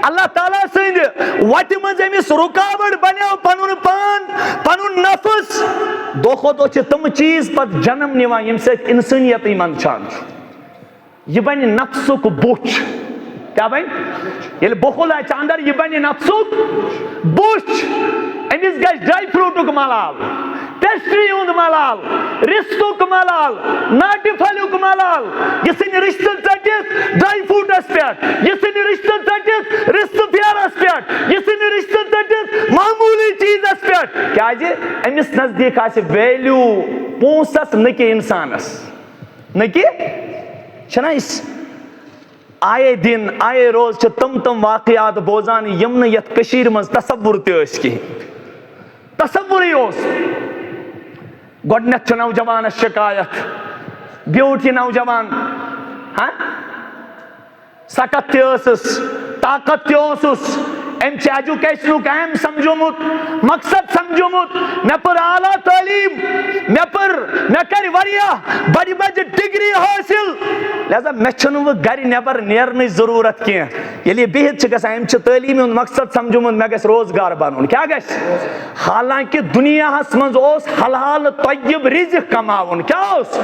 اللہ تعالیٰ سند وتہ مز امس رکاوٹ بنو پنن پان پنن نفس دو کھو دو تم چیز پت جنم نوان یم سۭتۍ انسانیت منٛدچھان یہ بن نفسک بوچھ کیا بن یل بخل آچ اندر یہ بن نفسک بوچھ امس گژھِ ڈرائی فروٹک ملال پیسٹری ہند ملال رستک ملال ناٹہ پھلیک ملال یہ سن رشتہ ژٹتھ ڈرائی فروٹس پہ یہ سن رشتہ ژٹتھ رستہ پھیرس پہ یہ سن رشتہ ژٹتھ معمولی چیزس پہ کیازِ امس نزدیک آسہِ ویلیو پونسس نہ کہ انسانس نہ کہ چھنا اس آئے دن آئے روز تم واقعات بوزان یم یت کشیر مز تصور تس کہین تصوری گۄڈنیتھ نوجوانس شکایت بیوٹھ یہ نوجوان ہاں سکت تس طاقت تس ام ایجوکیشنک اہم سمجھومت مقصد سمجھومت مے پر اعلیٰ تعلیم مے کر واریاہ بڑی بڑی ڈگری حاصل لہذا مے چھنہ گھر نبر نیرنٕچ ضرورت کی ییٚلہِ یہِ بِہِتھ چھِ گژھان أمۍ چھِ تعلیٖم ہُنٛد مقصد سمجھومُت مےٚ گژھِ روزگار بنُن کیٛاہ گژھِ حالانکہ دُنیاہس منٛز اوس حلال طیب رزق کماوُن کیٛاہ اوس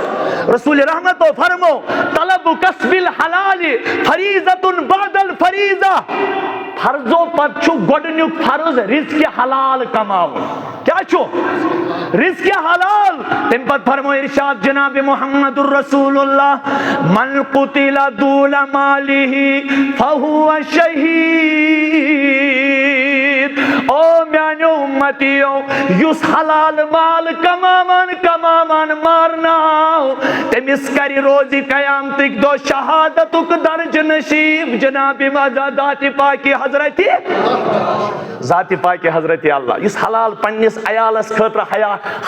رسول رحمتو فرمو طلب کسب الحلال فریضۃ بعد الفریضہ فرضو پتہٕ چھُ گۄڈنیُک فرض رزق حلال کماوُن کیٛاہ چھُ رزق حلال تمہِ پتہٕ فرمو ارشاد جناب محمد الرسول اللہ من قتل دون مالہ فہو شہید او میانیو امتیو یس حلال مال کمامان مارناو تمس کری روزی قیامتک دو شہادتک درج نصیب جناب ذات پاک حضرت اللہ یس حلال پنس عیالس خاطر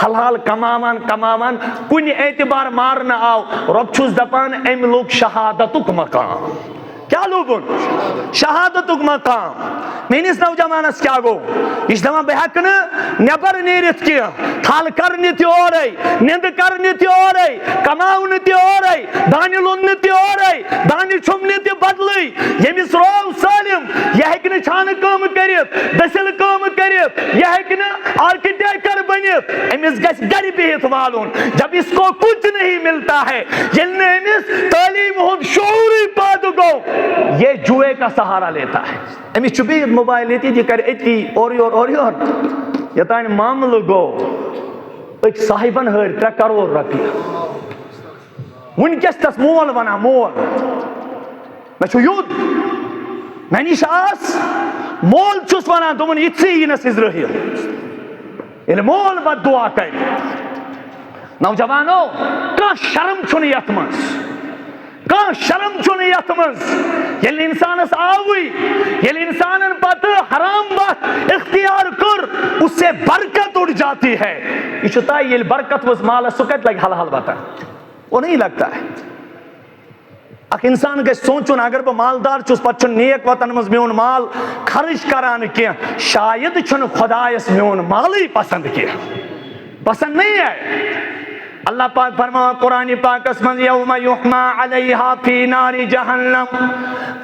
حلال کمامان کن اعتبار مارن آو رب چھس دپان ام لوگ شہادتک مقام کیا لوگن شہادتک مقام میس نوجوانس کیا گو یہ دپان بہ ہیکہ نبر نیرتھ کی تھل کرنہ تہ اورے نیند کرنہ تہ اورے کماونہ تہ اورے دانہ لوننہ تہ اورے دانہ چھمنہ تہ بدلے یمس رو سالم یہ ہیکہ چھانہ کام کرت دسل کام کرت یہ ہیکہ آرکیٹیکٹر بنت امس گژھِ گھر بہت والن جب اس کو کچھ نہیں ملتا ہے یل نہ امس تعلیم ہند شعور پاد گو یہ جوئے کا سہارا لیتا ہے امس چھ بہت موبائل یہ کر اتی اور یوتان معاملہ گو اک صاحبن ہر 3 کروڑ رۄپیہِ ونکس تس مول ونان مول مے چھ یوت مے نش آس مول چھس ونان دوپن یتھسے یینس اسرائیل ییٚلہِ مول بد دعا کر نوجوانو کانٛہہ شرم چھُنہٕ یتھ منٛز کانٛہہ شرم چھُنہٕ یتھ منٛز ییٚلہِ انسانس آوٕے ییٚلہِ انسانن پتہٕ حرام بات اختیار کر اس سے برکت اٹھ جاتی ہے یہ چھُ تۄہہِ ییٚلہِ برکت ؤژھ مالس سُہ کتہِ لگہِ حلال بتن وہ نہیں لگتا ہے اخ انسان گژھِ سونچُن اگر بہٕ مالدار چھُس پتہٕ چھُنہٕ نیک وتن منٛز میون مال خرچ کران کینٛہہ شاید چھُنہٕ خۄدایس میون مالٕے پسند کینٛہہ پسند نہیں ہے اللہ پاک فرما قرآن پاک اسمن یوم یحما علیہا فی نار جہنم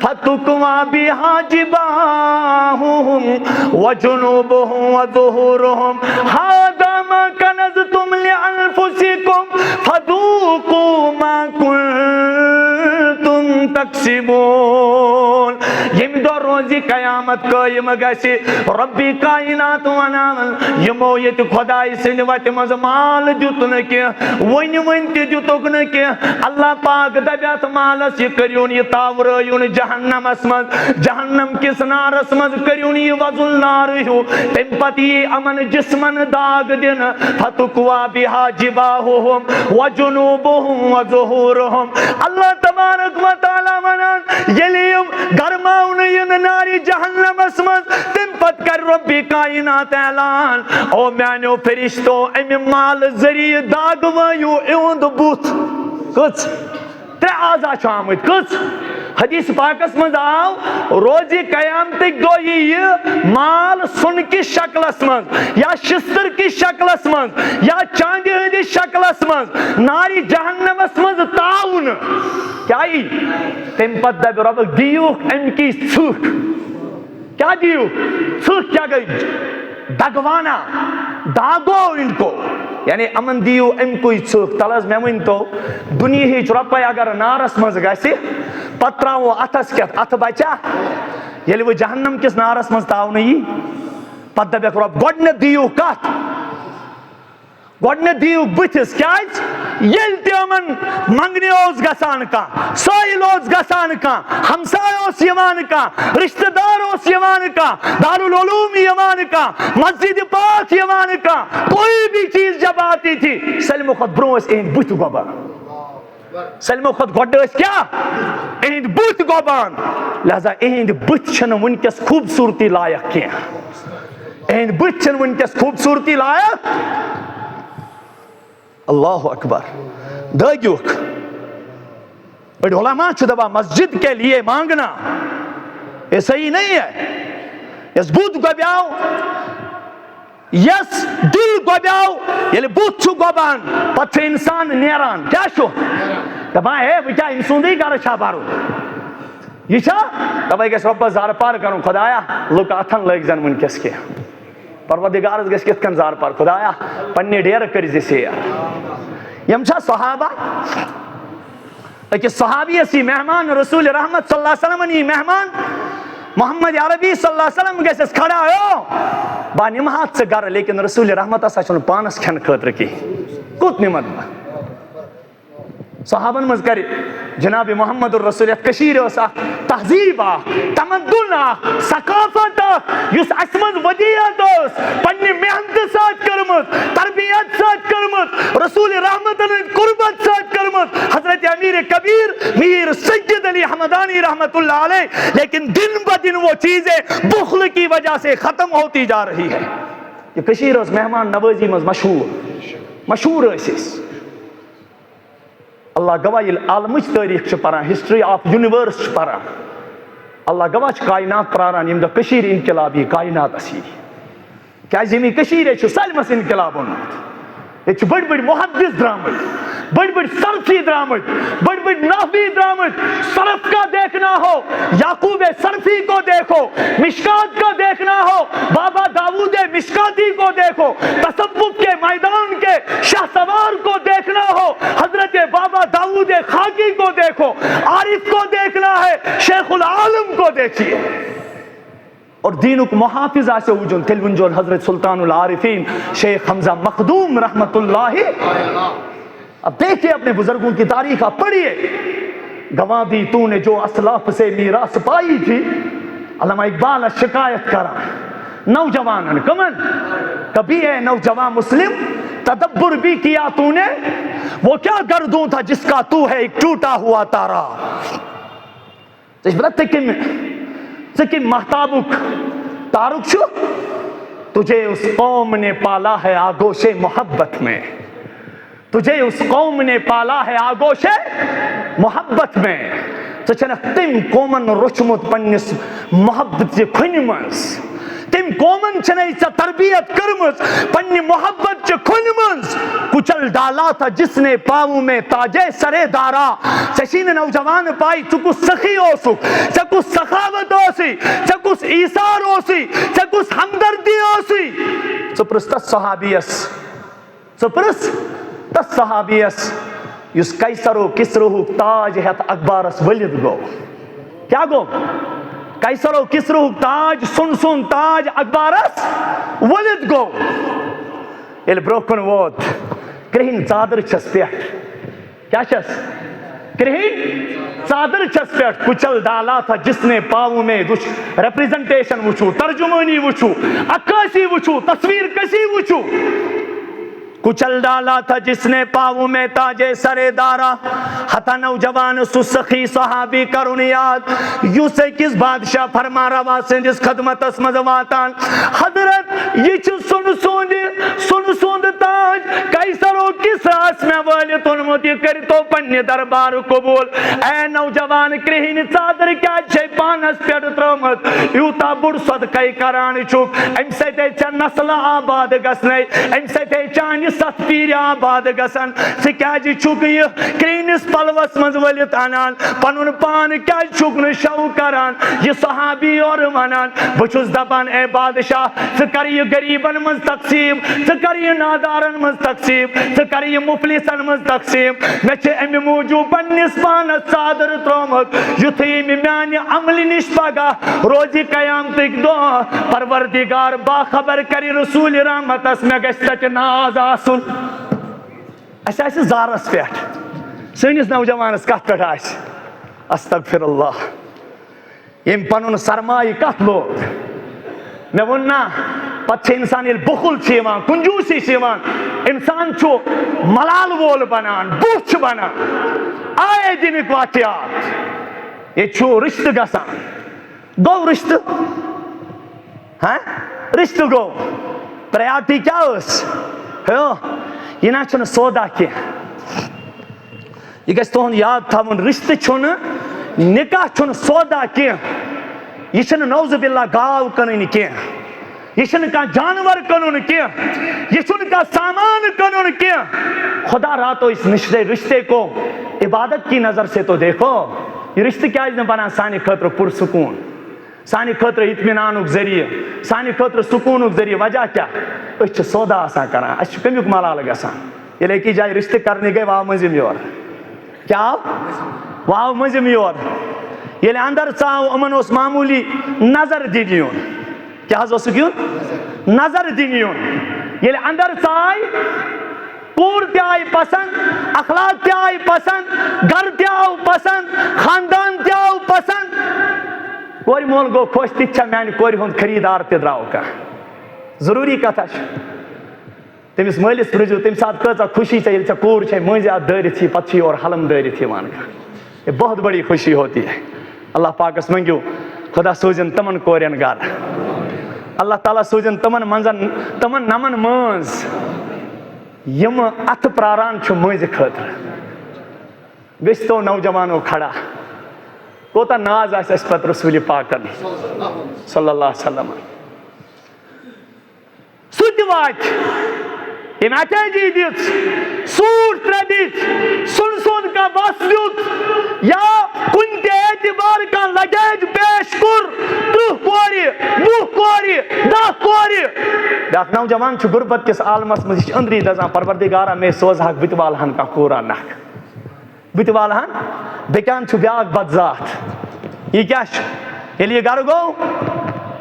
فتکوا بہا جباہہم وجنوبہم وظہورہم ھذا ما کنزتم لانفسکم فذوقوا ما کنتم تکسبون یم دو روزی قیامت قائم گژھِ ربی کائنات ونان یمو یت خدائی سٕنٛدِ وتہِ منٛز مال دیُت نہٕ کینٛہہ ون تہ دتک نہ کی اللہ پاک دپیت مالس یہ کریون یہ تاورون جہنمس مز جہنم کس نارس مز کریون یہ وزل نار ہو تم پتہ یہ امن جسمن داغ دن فتکوا بہا جباہہم وجنوبہم وظہورہم اللہ تبارک و تعالی ونان یلیم گرماون ین نار جہنمس مز تم پت کر رب کائنات اعلان او میانو فرشتو ام مال ذریعہ داغ یو ایوند بوت کچھ 3 اعضا چھ آمت کچھ حدیث پاکس مز آو روزی قیامتک دو یہ مال سن کی شکلس مز یا شستر کی شکلس مز یا چاندی ہندی شکلس مز ناری جہنمس مز تاؤن کیا تم پت دب رب دیوک ام کی ژھٹ کیا دیو ثق کیا گئی دگوانا داگو ان کو یعنی امن دیو ام کوئی ثق تلز میں ون تو دنیا ہی رۄپے اگر نارس مز گژھِ پتہٕ تراوو اتھس کیٛاہ اتھٕ بچا ییٚلہِ وۄنۍ جہنم کِس نارس مز تاونہٕ یی پتہٕ دپیکھ رۄب گۄڈٕنیتھ دِیِو کتھ گۄڈٕنیتھ دِیِو بٕتھِس کیٛازِ ییٚلہِ تہِ یِمن منگنہِ اوس گژھان کانٛہہ سٲیِل اوس گژھان کانٛہہ ہمساے اوس یِوان کانٛہہ رشتہٕ دار اوس یِوان کانٛہہ دارالعلوم یِوان کانٛہہ مسجد پاک یِوان کانٛہہ کوئی بھی چیز جب آتی تھی سٲلمو کھۄتہٕ برونٛہہ ٲسۍ یِہنٛدۍ بٕتھِ گۄبان سٲلمو کھۄتہٕ گۄڈٕ ٲسۍ کیٛاہ یِہنٛدۍ بٕتھِ گۄبان لہذا یِہنٛدۍ بٕتھِ چھِنہٕ وٕنکٮ۪س خوٗبصوٗرتی لایق کینٛہہ یِہنٛدۍ بٕتھِ چھِنہٕ وٕنکٮ۪س خوٗبصوٗرتی لایق اللہ اکبر دٲگیُکھ بڑے علماء چھِ دپان مسجد کے لیے مانگنا یہ صحیح نہیں ہے یس بُتھ گۄبیٛاو یس دل گۄبیٛاو ییٚلہِ بُتھ چھُ گۄبان پتہٕ چھُ انسان نیران کیٛاہ چھُ دپان ہے وۄنۍ کیٛاہ أمۍ سُنٛدٕے گرٕ چھا بَرُن یہ چھا تَوَے گژھِ رۄبس زارٕ پار کرُن خۄدایا لُکھ اَتھن لٲگۍ زن وٕنکٮ۪س کینٛہہ پروردگارس گژھِ کِتھ کٔنۍ زارٕ پار خۄدایا پننہِ ڈیرٕ کٔرۍ زِ سیر یِم چھا صحابہ أکِس صحابیس یی مہمان رسول رحمت صلی اللہ علیہ وسلمن یی مہمان محمد عربی صلی اللہ علیہ وسلم گژھٮ۪س کھڑا ہو بہٕ نِمہاتھ ژٕ گرٕ لیکن رسول رحمت ہسا چھُنہٕ پانس کھٮ۪نہٕ خٲطرٕ کینٛہہ کوٚت نِمتھ بہٕ صحابن منٛز کرِ جناب محمد الرسول یتھ کٔشیٖرِ ٲس اکھ تہذیٖب اکھ تمدُن اکھ ثقافت اکھ یُس اسہِ منٛز ودیعت ٲس پننہِ محنتہٕ سۭتۍ کٔرمٕژ تربیت سۭتۍ کٔرمٕژ رسول رحمتن ہٕنٛدۍ قربت سۭتۍ کٔرمٕژ حضرت امیر کبیر میر سید علی حمدانی رحمت اللہ علیہ لیکن دن بہ دن وہ چیزیں بخل کی وجہ سے ختم ہوتی جا رہی ہے یہ کٔشیٖر ٲس مہمان نوٲزی منٛز مشہوٗر ٲسۍ أسۍ اللہ گواہ ییٚلہِ عالمٕچ تٲریٖخ چھِ پران ہسٹری آف یونیورس چھِ پران اللہ گواہ چھِ کائنات پراران ییٚمہِ دۄہ کٔشیٖرِ انقلاب یی کائناتس یی کیٛازِ ییٚمہِ کٔشیٖرِ چھُ سٲلمس انقلاب اوٚنمُت ییٚتہِ چھِ بٔڑۍ بٔڑۍ محدث درٛامٕتۍ بڑی بڑی صرفی درامد بڑی بڑی نحوی درامد صرف کا دیکھنا ہو یعقوب صرفی کو دیکھو مشکات کا دیکھنا ہو بابا داؤد مشکاتی کو دیکھو تصوف کے میدان کے شاہ سوار کو دیکھنا ہو حضرت بابا داؤد خاکی کو دیکھو عارف کو دیکھنا ہے شیخ العالم کو دیکھیے اور دینک محافظ آسے وجن تیل ونجون حضرت سلطان العارفین شیخ حمزہ مخدوم رحمت اللہ. اب دیکھیے اپنے بزرگوں کی تاریخ آپ پڑھیے. گواہ دی تو نے جو اسلاف سے میراث پائی تھی. علامہ اقبال شکایت کرا نوجوان کمن کبھی ہے نوجوان مسلم تدبر بھی کیا تو نے وہ کیا گردوں تھا جس کا تو ہے ایک ٹوٹا ہوا تارا. لیکن محتابک تارک شو تجھے اس قوم نے پالا ہے آگوش محبت میں. تجھے اس قوم نے پالا ہے آگوش محبت میں. تو چھنک تم قومن رچمت پنس محبت سے کھن منز. تم قومن چھنے اس تربیت کرمز پنی محبت سے کھن منز. کچل ڈالا تھا جس نے پاؤں میں تاجے سرے دارا. چشین نوجوان پائی چکس سخی ہو سک چکس سخاوت ہو سی چکس ایثار ہو سی چکس ہمدردی ہو سی. سپرس تس صحابیس سپرس تس صحابیس یس قیصر و کسرو تاج ہت اکبارس ولد گو. کیا گو قیصر و کسرو تاج سن سن تاج اکبارس ولد گو. یل بروکن ووت کرہن ژادر چھس پیٹھ. کیا چھس کرہن ژادر چھس پیٹھ. کچل ڈالا تھا جس نے پاؤں میں ریپریزنٹیشن وچھو ترجمانی وچھو عکاسی وچھو تصویر کشی وچھو. کچل ڈالا تھا جس نے پاؤں میں تاجے سرے دارا. ہتا نوجوان سسخی صحابی کرن یاد یو سے کس بادشاہ فرما روا سندس خدمت اسمز واتان. حضرت یہ چھ سن سوند تاج قیصر و کسرا اس میں والی تن ونمت یہ کرتو پنہ دربار قبول. اے نوجوان کرہن ژادر کیا چھے پانس پیٹ ترمت یوتا بڑ صدقے کران چھک ام ستے چھ نسل آباد گسنے ام ستے چانہ ست پیر آباد گسن ژٕ کیازِ چھُکھ یہ کرہنس پلوس مز ولت انان پنن پان کیازِ چھُکھ نہ شو کران. یہ صحابی اور ونان بہ چھُس دپان اے بادشاہ ژٕ کر یہ غریبن مز تقسیم ژٕ کر یہ نادارن مز تقسیم ژٕ کر یہ مفلسن مز تقسیم. مے چھ امہ موجوب پننس پانس ژادر ترمت یتھے میانہ عمل نش پگہ روزی قیامتک دۄہ پروردگار باخبر کر رسول رحمتس مے گژھِ تتہِ ناز آسُن. اسہ آسہِ زارس پٮ۪ٹھ سٲنِس نوجوانس کتھ پٮ۪ٹھ آسہِ استغفر اللہ یم پنن سرمایہ کتھ لوگ. مے وون نا پتہ چھ انسان ییٚلہِ بخل چھ یوان کنجوسی چھ یوان انسان چھُ ملال وول بنان بُتھ چھُ بنان. آیے دنٕکۍ واقعات یہ چھُ رشتہٕ گژھان گوٚو رشتہٕ ہاں رشتہٕ گوٚو پریارٹی کیا ٲس ہو یہ نا چھُنہٕ سودا کینٛہہ. یہ گژھِ تُہُنٛد یاد تھاوُن رشتہٕ چھُنہٕ نکاح چھُنہٕ سودا کینٛہہ. یہ چھُنہٕ نعوذ باللہ گاو کٕنٕنۍ کینٛہہ. یہ چھُنہٕ کانٛہہ جانور کٕنُن کینٛہہ. یہ چھُنہٕ کانٛہہ سامان کٕنُن کینٛہہ. خدا راتو اس رشتے کو عبادت کی نظر سے تو دیکھو. یہ رشتہ کیازِ نہٕ بنان سانہِ خٲطرٕ پُرسکوٗن سانہِ خٲطرٕ اطمینانُک ذریعہ سانہِ خٲطرٕ سکوٗنُک ذریعہ. وجہ کیٛاہ أسۍ چھِ سودا آسان کران اَسہِ چھُ کمیُک ملال گژھان. ییٚلہِ أکِس جایہِ رشتہٕ کرنہِ گٔے واو مٔنٛزِم یور کیٛاہ آو واو مٔنٛزِم یور. ییٚلہِ اندر ژاو یِمن اوس معموٗلی نظر دِنہِ یُن. کیٛاہ حظ اوسُکھ یُن نظر دِنہِ یُن. ییٚلہِ اندر ژاے کوٗر تہِ آیہِ پسند اخلاق تہِ آیہِ پسند گرٕ تہِ آو پسند خاندان تہِ آو پسند. کورِ مول گوٚو خۄش تِتہِ چھا میانہِ کورِ ہُنٛد خریٖدار تہِ درٛاو کانٛہہ. ضروٗری کتھا چھِ تٔمِس مٲلِس پرٛژھِو تمہِ ساتہٕ کۭژاہ خوشی ژےٚ ییٚلہِ ژےٚ کوٗر چھے مٔنٛزۍ اتھ دٲرِتھ یی پتہٕ چھِ یورٕ حلم دٲرِتھ یِوان. یہ بہت بڑی خوشی ہوتی ہے. اللہ پاکس منگیو خدا سوزن تمن کورین گھر. اللہ تعالیٰ سوزن تمن منزن تمن نمن مٲنٛز یم اتھ پراران چھُ مٔنٛزِ خٲطرٕ. گٔژھتو نوجوانو کھڑا کوتاہ ناز آسہِ اَسہِ پتہٕ رسوٗلِ پاکن صلی اللہ علیہ وسلم. سُہ تہِ واتہِ ییٚمۍ اٹیچی دِژ سوٗٹ ترٛےٚ دِتۍ سُن سُن کانٛہہ بس دیُت یا کُنہِ تہِ اعتبار کانٛہہ لگیج پیش کوٚر 30 کورِ 20 کورِ 10 کورِ. بیٛاکھ نوجوان چھُ غُربت کِس عالمس منٛز یہِ چھُ أنٛدری دزان پروردگارا مے سوزہاکھ بہٕ تہِ والہن کانٛہہ کوٗرا نکھ بہٕ تہِ والہن. بیٚکہِ اَنٛدٕ چھُ بیٛاکھ بدذات. یہِ کیٛاہ چھُ ییٚلہِ یہِ گرٕ گوٚو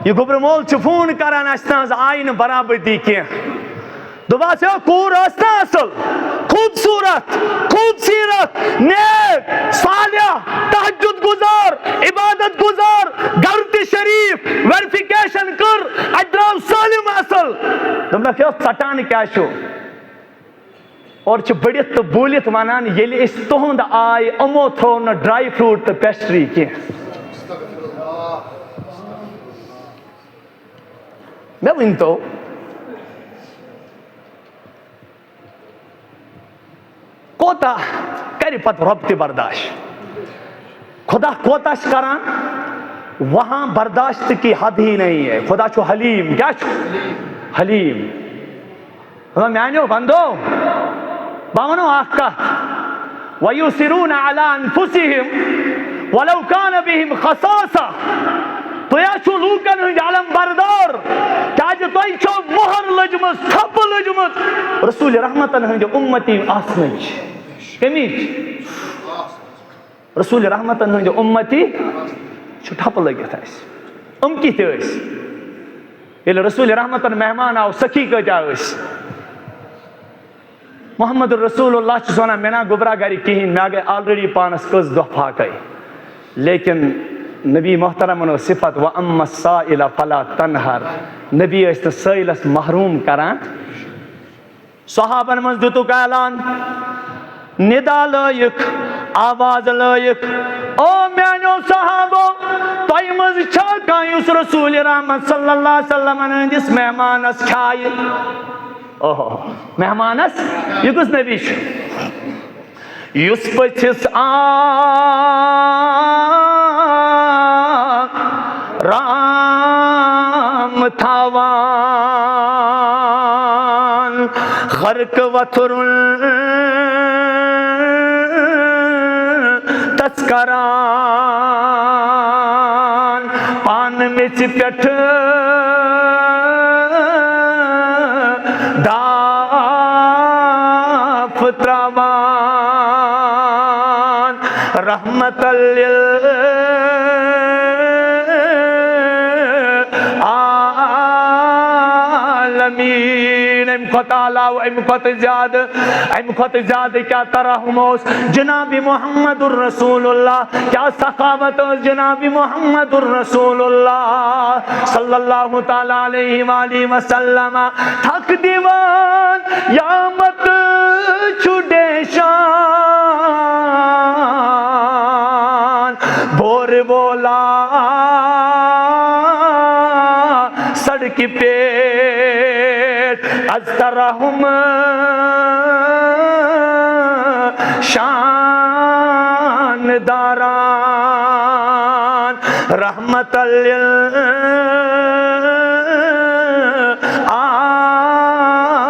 یہ گوٚبرٕ مول چھُ فون کران اَسہِ نہ حظ آیہِ نہٕ برابردی کینٛہہ. دوٚپہَس ہے کوٗر ٲس نا اصل خوٗبصوٗرت خوٗبصیٖرت نیک صالحہ تہجد گزار عبادت گزار گرٕ تہِ شریٖف ویرفِکیشن کٔر اَتہِ درٛاو سٲلِم اصل. دوٚپنکھ ہے ژٹان کیٛاہ چھُ اورٕ چھِ بٔڑِتھ تہٕ بوٗلِتھ ونان ییٚلہِ أسۍ تُہُنٛد آے یِمو تھوٚو نہٕ ڈراے فروٗٹ تہٕ پیسٹری کینٛہہ. مےٚ ؤنۍتو کوتاہ کرِ پتہٕ رۄب تہِ برداشت. خدا کوتاہ چھِ کران وہاں برداشت کی حد ہی نہیں ہے. خدا چھُ حلیم. کیٛاہ چھُ حلیم. میانیو بندو بہٕ ونو اکھ کتھ وَیُسِرُونَ عَلَىٰ أَنفُسِهِمْ وَلَوْ كَانَ بِهِمْ خَصَاصَةٌ. تُہۍ حظ چھُو لوٗکن ہٕنٛدۍ علم بردار کیٛازِ تۄہہِ چھو مۄہر لٔجمٕژ تھپہٕ لٔجمٕژ رسوٗلِ رحمتن ہٕنٛدِ اُمتی آسنٕچ. کمِچ رسوٗلِ رحمتن ہٕنٛدِ اُمتی چھُ ٹھپہٕ لٔگِتھ اَسہِ. کِتھۍ ٲسۍ ییٚلہِ رسوٗلِ رحمتن مہمان آو سخی کۭتیاہ ٲسۍ. محمد رسول اللہ چھُس ونان مےٚ نا گوٚبرا گرِ کِہیٖنۍ مےٚ گٔے آلریڈی پانس کٔژ دۄہ فاقے. لیکن نبی محترمن اوس صفت وَأَمَّا السَّائِلَ فَلَا تَنْهَرْ. نبی ٲسۍ نہٕ سٲیلس محروٗم کران. صحابن منٛز دِتُکھ اعلان ندا لٲیِکھ آواز لٲیِکھ او میانیو صحابو تۄہہِ منٛز چھا کانٛہہ یُس رسوٗلِ رحمت صلی اللہ علیہ وسلمن ہٕنٛدِس مہمانس کھایہِ. اوہو مہمانس یہ کُس نبی چھُ یُس پٔژھِس رام تھاوان غرق وتھرُن تس کران پان میٚژِ پٮ۪ٹھ داف تراوان رحمت للعالمین ام کھۄتہٕ علاوٕ امہِ کھۄتہٕ زیادٕ کیٛاہ ترحم اوس جناب محمد الرسول اللہ کیا سخاوت اوس جناب محمد الرسول اللہ صلی اللہ تعالیٰ علیہ وآلہ وسلم تھک دیوان یامت چھُڈیشان بور بولا سڑکہِ پٮ۪ٹھ از ترحم شان داران رحمت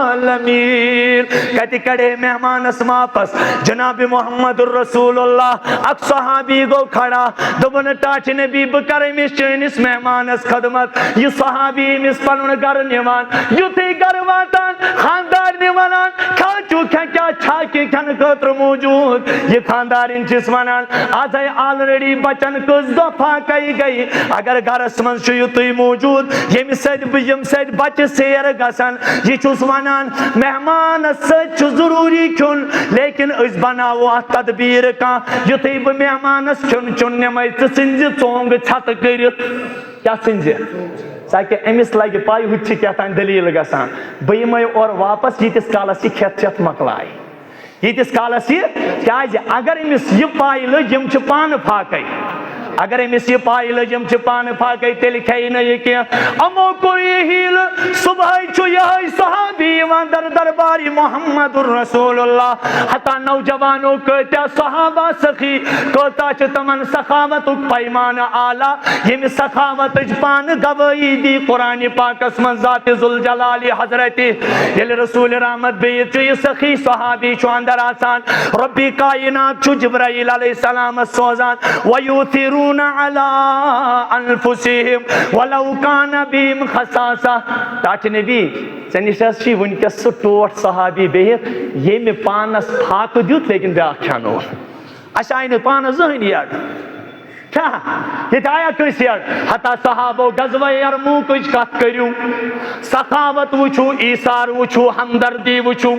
للعالمین کتہِ کڑے مہمانس واپس جناب محمد الرسول اللہ اکھ صحابی گو کھڑا دوٚپُن ٹاٹھ نبی بہٕ کرٕ أمِس چٲنِس مہمانس خدمت یہِ صحابی أمِس پنُن گرٕ نِوان یُتھُے گرٕ واتان خاندارنہِ ونان کھا چھُ کیٛاہ چھا کینٛہہ کھٮ۪نہٕ خٲطرٕ موٗجوٗد یہِ خاندارِنۍ چھِس ونان آزے آلریڈی بچن کٔژ دۄہ فاقے گٔے اگر گرس منٛز چھُ یُتُے موٗجوٗد ییٚمہِ سۭتۍ بچہِ سیر گژھن یہِ چھُس ونان مہمانس سۭتۍ چھُ ضروٗری کھیوٚن لیکن أسۍ بناوو اتھ تدبیٖر کانٛہہ یُتھُے بہٕ مہمانس کھیوٚن چیوٚن نِمے ژٕ ژھٕنزِ ژونٛگہٕ ژھٮ۪تہٕ کٔرِتھ کیٛاہ ژھٕنزِ تاکہِ أمِس لگہِ پاے ہُتہِ چھِ کیٛاہ تام دٔلیٖل گژھان بہٕ یِمے اورٕ واپس ییٖتِس کالس یہِ کھٮ۪تھ چٮ۪تھ مۄکلایہِ ییٖتِس کالس یہِ کیٛازِ اگر أمِس یہِ پاے لٔج یِم چھِ پانہٕ فاقے اگر أمِس یہِ پاے لٔج یِم چھِ پانہٕ فاقے تیٚلہِ کھیٚیہِ نہٕ یہِ کینٛہہ یِمو کوٚر یہِ ہیٖلہٕ صُبحٲے چھُ یِہوٚے صحابی یِوان دربارِ محمد الرسول اللہ ہتا نوجوانو کۭتیاہ صحابہ سخی کۭژاہ چھِ تِمن سخاوتُک پیمانہٕ اعلیٰ ییٚمہِ سخاوتٕچ پانہٕ گوٲیی دی قرآنِ پاکس منٛز ذاتِ ذوالجلالِ حضرتِ ییٚلہِ رسوٗلِ رحمت بِہِتھ چھُ یہِ سخی صحابی چھُ اندر آسان رۄبِ کائنات چھُ جبرائیل علیہ السلامس سوزان وَیُؤْثِرُونَ عَلَىٰ أَنفُسِهِمْ وَلَوْ كَانَ بِهِمْ خَصَاصَةٌ ٹاٹھ نبی ژےٚ نِش حظ چھُے وٕنکٮ۪س سُہ ٹوٹھ صحابی بِہِتھ ییٚمہِ پانس فاقہٕ دیُت لیکن بیٛاکھ کھٮ۪نو اَسہِ آیہِ نہٕ پانس زٕہٕنۍ یڈ کیٛاہ ییٚتہِ آیا کٲنٛسہِ یڈ ہتا صحابو غزوہ یرموٗکٕچ کتھ کٔرِو سخاوت وٕچھِو ایٖثار وٕچھِو ہمدردی وٕچھِو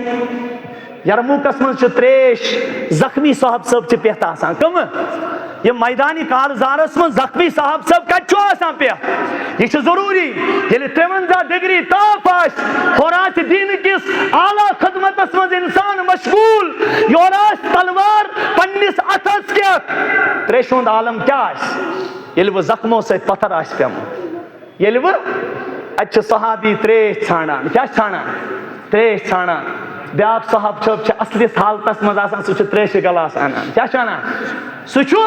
یرموٗکس منٛز چھِ تریش زخمی صاحب صٲب چھِ پٮ۪تھ آسان کٕمہٕ یہ میدانی کارزارس من زخمی صاحب صاحب کتہِ چھُ آسان پٮ۪ٹھ یہ چھُ ضروٗری ییٚلہِ 53 ڈگری تاپھ آسہِ ہورٕ آسہِ دیٖنہٕ کِس اعلیٰ خدمتس منٛز انسان مشغوٗل یورٕ آسہِ تلوار پننِس اتھس کٮ۪تھ تریشہِ ہُنٛد عالم کیٛاہ آسہِ ییٚلہِ وۄنۍ زخمو سۭتۍ پتھر آسہِ پیوٚمُت ییٚلہِ وۄنۍ اتہِ چھُ صحابی تریش ژھانڈان کیٛاہ چھِ ژھانڈان تریش ژھانڈان بیٛاکھ صاحب صٲب چھِ اصلِس حالتس منٛز آسان سُہ چھُ تریشہِ گلاس انان کیٛاہ چھُ انان سُہ چھُ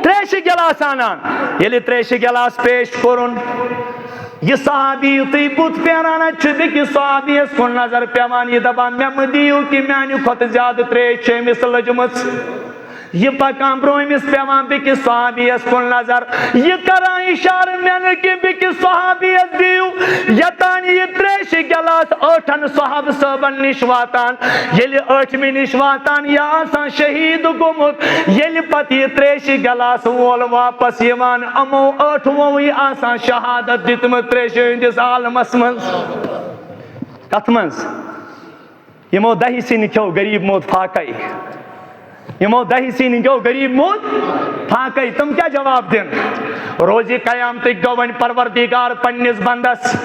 تریشہِ گلاس انان ییٚلہِ تریشہِ گلاس پیش کوٚرُن یہ صحابی یُتھُے بُتھ پھیران اَتہِ چھُ بیٚکِس صحابیَس کُن نظر پیوان یہِ دپان مےٚ مہٕ دِیِو کہِ میانہِ کھۄتہٕ زیادٕ تریش چھِ أمِس لٔجمٕژ یہ پکان برٛونٛہمِس پیوان بیٚکِس صحابیَس کُن نظر یہ کران اِشارٕ مےٚ نہٕ کہِ بیٚکِس صحابیَس دِیِو یوٚتانۍ یہِ تریشہِ گلاس 8 صحابہٕ صٲبن نِش واتان ییٚلہِ 8مہِ نِش واتان یہِ آسان شہیٖد گوٚمُت ییٚلہِ پتہٕ یہِ تریشہِ گلاس وول واپس یِوان یِمو 8وٕے آسان شہادت دِژمٕژ تریشہِ ہٕنٛدِس عالمس منٛز کتھ منٛز یِمو 10 سِنۍ کھیوٚو غریٖب موت فاقے یِمو 10 سِنۍ کھیوٚو غریٖب موت فاقے تِم کیٛاہ جواب دِن روزِ قیامتٕکۍ دۄہ وۄنۍ پروردِگار پننِس بنٛدس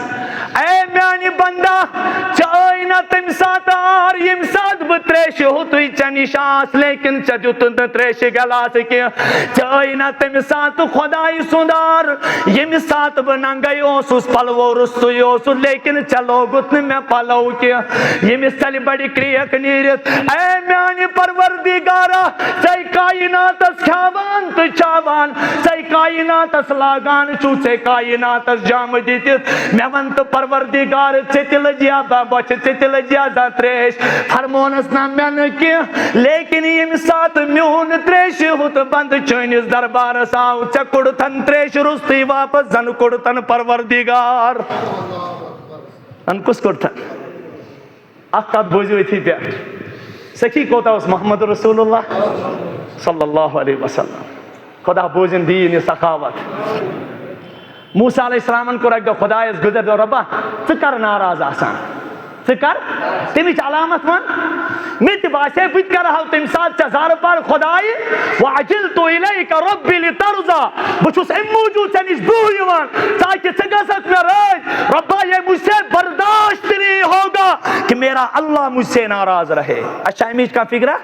اے میانی بندہ چاہیے نا تم سات آر یم سات بہ تریش ہوتوی چنش آس لیکن چدیت نہ تریش گلاس کی چاہیے نا تم سات خدائی سندار یم سات بہ ننگے اوسس پلو رستوی اوسس لیکن چلو گت میں پلو کی یمس چل بڑی کریک نیرت اے میانی پروردگارا ژے کائناتس کھاوان تو چاوان ژے کائناتس لاگان چھو ژے کائناتس جام دتت مے ون تو پروردگار ژے تہ لجیا بچ ژے تہ لجیا تریش فرمونس نا مے نہ کی لیکن یم سات میون تریش ہوت بند چٲنِس دربارس آو ژے کوڑتن تریش رُستٕے واپس زن کوڑتن پروردگار ان کس کوڑتن اکھ کتھ بوزیو اتھی پہ سکھی کوتا اس محمد رسول اللہ صلی اللہ علیہ وسلم خدا بوزن دین سخاوت موسیٰ علیہ السلام کو رکھ دو خدا اس گزر دو ربا ژٕ ناراض آسان ژٕ تمچ علامت ون مے تہ باسے بت کرہو تم سات زار پار خدائے وعجلت الیک ربی لترضى بچھس ام موجود ژے نش بہ یوان تاکہ ژٕ گژھکھ مے راض ربا یہ مجھ سے برداشت نہیں ہوگا کہ میرا اللہ مجھ سے ناراض رہے اچھا امچ کا فکرہ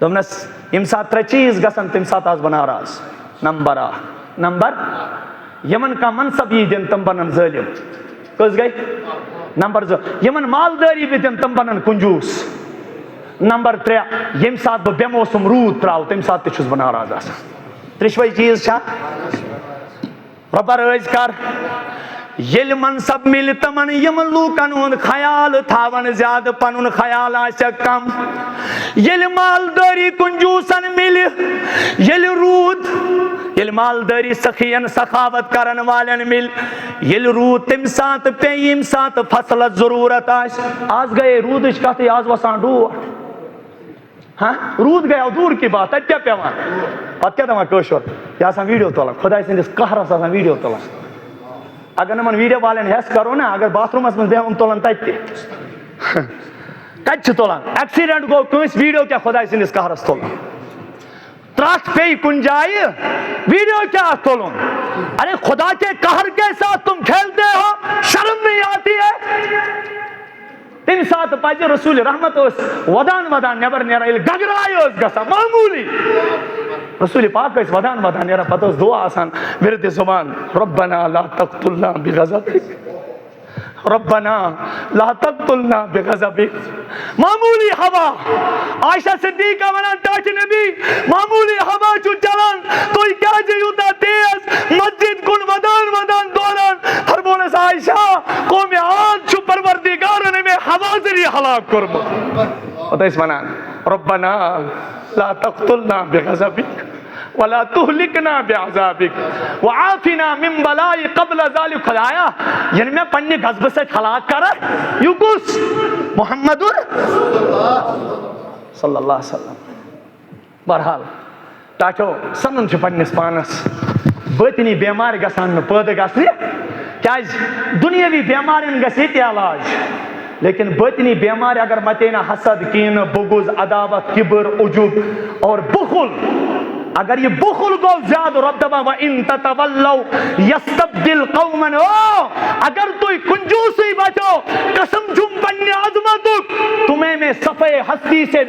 دوپنس یم سات ترے چیز گژھن تم سات آس بہ ناراض نمبر یمن کا منصب یہ دن تم بنن ظالم کس گئی نمبر 2 یمن مالداری بھی دن تم بنن کنجوس نمبر 3 یم سات بہ بے موسم رود تراو تم سات تہ چھس بہ ناراض آسان ترشوئی چیز چھا ربا رٲض کر یل منصب مل تمن یم لوکن ہند خیال تھاون زیادہ پنن خیال آسہ کم یل مالداری کنجوسن مل یل رود یل مالداری سخین سخاوت کرن والن مل یل رود تم سات پہ یم سات فصلت ضرورت آس آج گئے رودش کت آج وسان ڈور ہاں رود گیا دور کی بات ات کیا پیوان پتہ کیا دپان کٲشُر یہ آسان ویڈیو تلان خداے سٕنٛدِس قہرس آسان ویڈیو تلان اگر نمن ویڈیو والن ہیس کرو نا اگر باتھ رومس من بیہم تلان تتہ کتہ تلان ایکسیڈنٹ گو کنس ویڈیو کیا خداے سٕنٛدِس قہرس تلان ترٹھ پی کن جائے ویڈیو کیا تلن ارے خدا کے قہر کے ساتھ تم کھیلتے ہو شرم نہیں آتی ہے تم سات پاجے رسول رحمت اس ودان نبر نیرا گگرائی اس گسا معمولی رسول پاک اس ودان نیرا پتہ اس دعا آسان ورد زبان ربنا لا تقتلنا بغضبک ربنا لا تقتلنا بغضبک معمولی ہوا عائشہ صدیقہ ونان ٹاچ نبی معمولی ہوا چو چلان تو کیا جیوتا تیز مسجد کن ودان دوران فرمونس عائشہ قوم عاد چو پروردگار نے میں ہوا ذری ہلاک کرمو ہوتا اس ونان ربنا لا تقتلنا بغضبک ولا تهلكنا بعذابك وعافنا من بلاء قبل ذلك خدایا یعنی میں پنی غضب سے ہلاک کر یو کس محمد صلی اللہ علیہ وسلم بہرحال ٹاٹو سنن چھ پنس پانس باطنی بیمار گژھان پٲدٕ گژھنہِ کیاز دنیاوی بیمارن گژھِ ییٚتہِ علاج لیکن باطنی بیمار اگر متے نہ حسد کین بغض عداوت کبر عجب اور بخل اگر یہ بخل کو زیادہ رب دبا وَإِن تَتَوَلَّوْا يَسْتَبْدِلْ قَوْمًا اگر تو کنجوسی بچو قسم جم پنی عظمتک تمہیں میں صفحے ہستی سے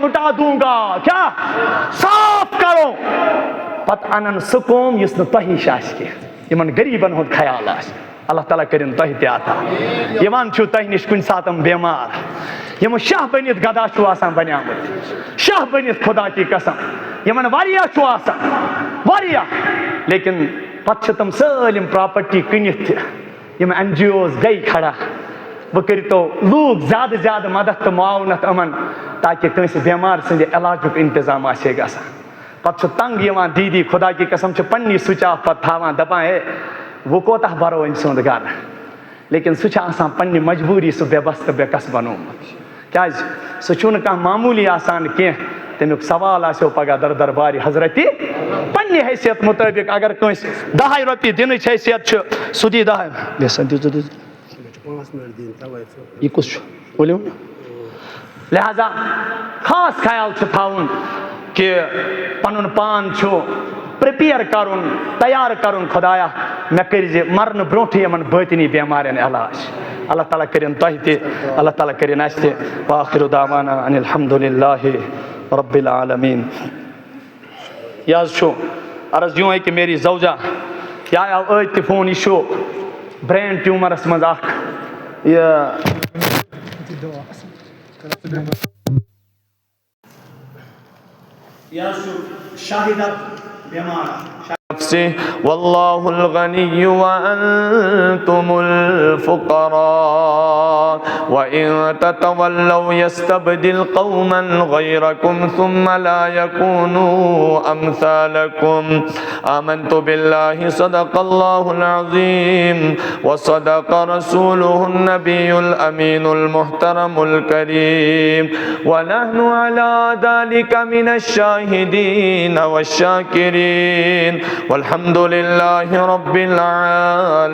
مٹا دوں گا کیا صاف کرو پت انن سکوم یس نہ تہی شاش کے یمن غریبن ہند خیال آس اللہ تعالیٰ کرن تہ تہ عطا یوان چھو تہ نش کن ساتم بیمار یم شاہ بنت گدا چھو آسان بنیامت شاہ بنت خدا کی قسم یمن واریاہ چھو آسان واریاہ لیکن پتہ تم سالم پراپرٹی کنت یم این جی اوز گئی کھڑا وہ کرتو لوگ زیادہ مدد تو معاونت امن تاکہ کنس بیمار سند علاجک انتظام آسے گژھان پتہ تنگ یوان دیدی خدا کی قسم چھ پنی سوئچ آف پتہ تھاوان دپان ہے وہ کوتاہ برو ام سند گھر لیکن سہ آسان پنہ مجبوری سہ بے بس تو بے کس بنومت کیاز سہ چھُنہٕ کانٛہہ معمولی آسان کینٛہہ تمیُک سوال آسیو پگاہ دربارِ حضرتِ پننہِ حیثیت مطٲبق اگر کٲنٛسہِ 10 رۄپیہِ دِنٕچ حیثیت چھِ سُہ دی 10 یہ کس چھُ ؤلِو لہذا خاص خیال چھُ تھاوُن کہ پنُن پان چھُ پریپیئر کرن تیار کرن خدایا میں کرزِ مرن برونٹھے یمن باطنی بیمارین علاج اللہ تعالیٰ کرن تۄہہِ تہِ اللہ تعالیٰ کرن اَسہِ تہِ وآخر دعوانا ان الحمدللہ رب العالمین یہ حظ چھُ عرض یوں ہے کہ میری زوجہ یہ آو ٲدۍ تہِ فون یہِ چھُ برین ٹیوٗمرس منٛز اکھ یہ حظ چھُ شاہدت بیمار واللہ الغنی وانتم الفقراء وان تتولوا يستبدل قوما غيركم ثم لا يكونوا امثالكم آمنت بالله صدق الله العظيم وصدق رسوله النبي الامين المحترم الكريم ونحن على ذلك من الشاهدين والشاكرين والحمد لله رب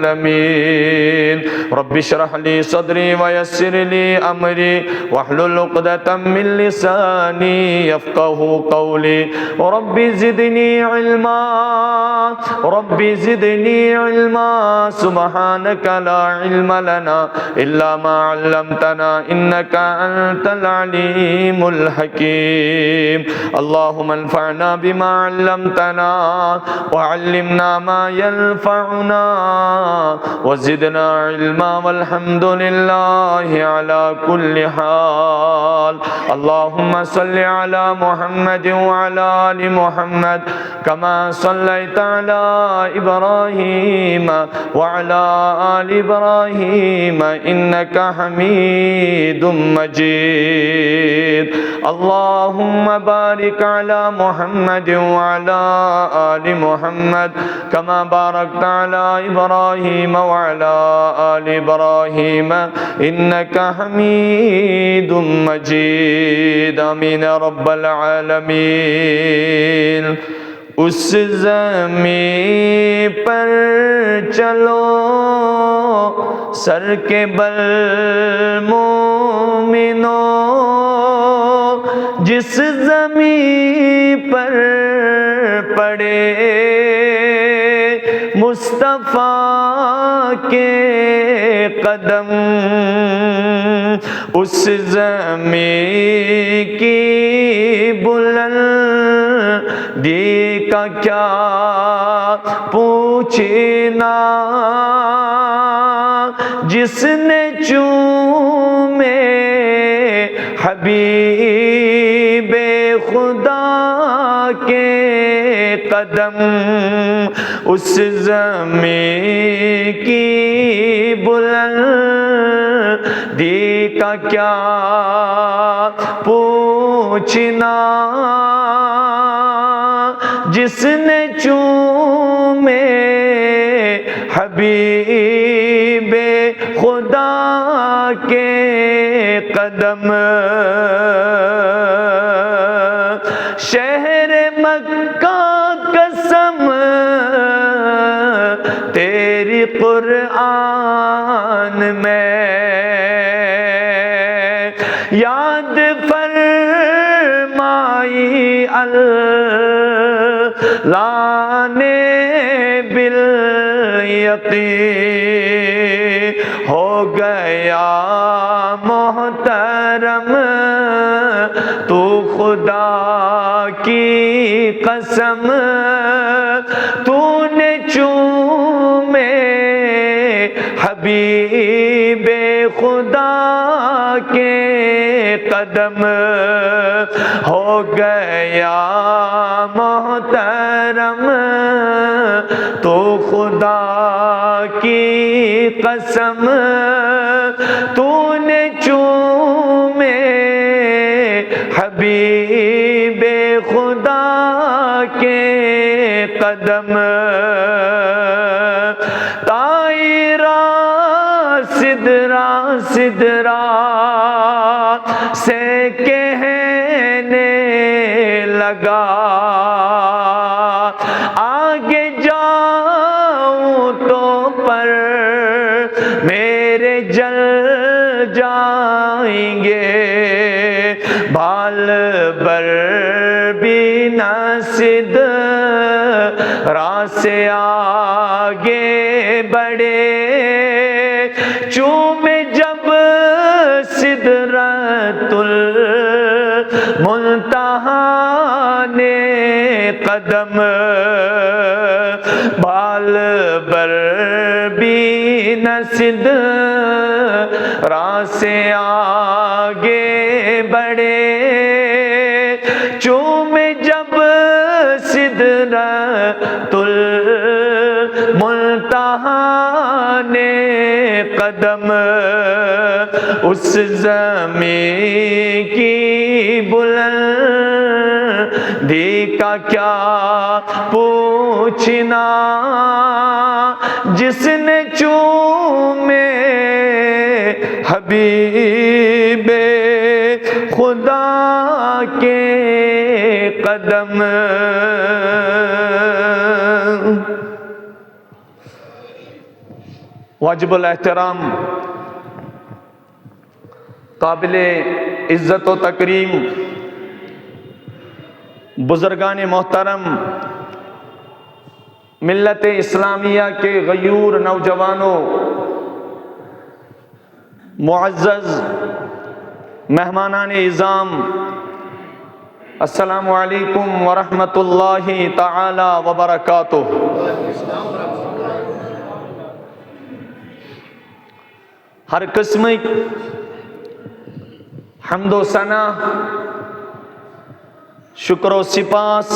العالمين رب اشرح لي صدري ويسر لي أمري واحلل عقدة من لساني يفقه قولي رب زدني علما رب زدني علما سبحانك لا علم لنا إلا ما علمتنا إنك أنت العليم الحكيم اللهم انفعنا بما علمتنا وعلمنا ما ينفعنا وزدنا علما والحمد لله على كل حال اللهم صل على محمد وعلى آل محمد كما صليت على إبراهيم وعلى آل إبراهيم إنك حميد مجيد اللهم بارك على محمد وعلى آل محمد كما باركت على إبراهيم وعلى آل إبراهيم إنك حميد مجيد آمين يا رب العالمين اس زمین پر چلو سر کے بل مومنو جس زمین پر پڑے مصطفیٰ کے قدم اس زمین کی بلندی کا کیا پوچھنا جس نے چومے حبیب خدا کے قدم اس زمین کی بلندی کا کیا پوچھنا جس نے چومے حبیب خدا کے قدم شہر مکہ قسم تیری قرآن میں یاد فرمائی اللہ نے بالیقین ہو گیا محترم تو خدا کی قسم تو نے چومے حبیب خدا کے قدم ہو گیا محترم تو خدا کی قسم تو نے چومے حبیب خدا کے قدم طائرہ سدرا سدرا سے کہنے لگا آگے جاؤں تو پر میرے جل جائیں گے بال بر بھی نہ صدرا راہ سے آگے بڑھے چومے جب سدرۃ المنتہا نے قدم بال بر بھی نہ راہ سے آگے بڑھے چومے جب سدرۃ المنتہا نے قدم اس زمین کی بلندی کا کیا پوچھنا جس نے چومے حبیب خدا کے قدم۔ واجب الاحترام قابل عزت و تکریم بزرگان محترم، ملت اسلامیہ کے غیور نوجوانوں، معزز مہمانان اعظام، السلام علیکم ورحمۃ اللہ تعالی وبرکاتہ۔ ہر قسم حمد و ثنا، شکر و سپاس،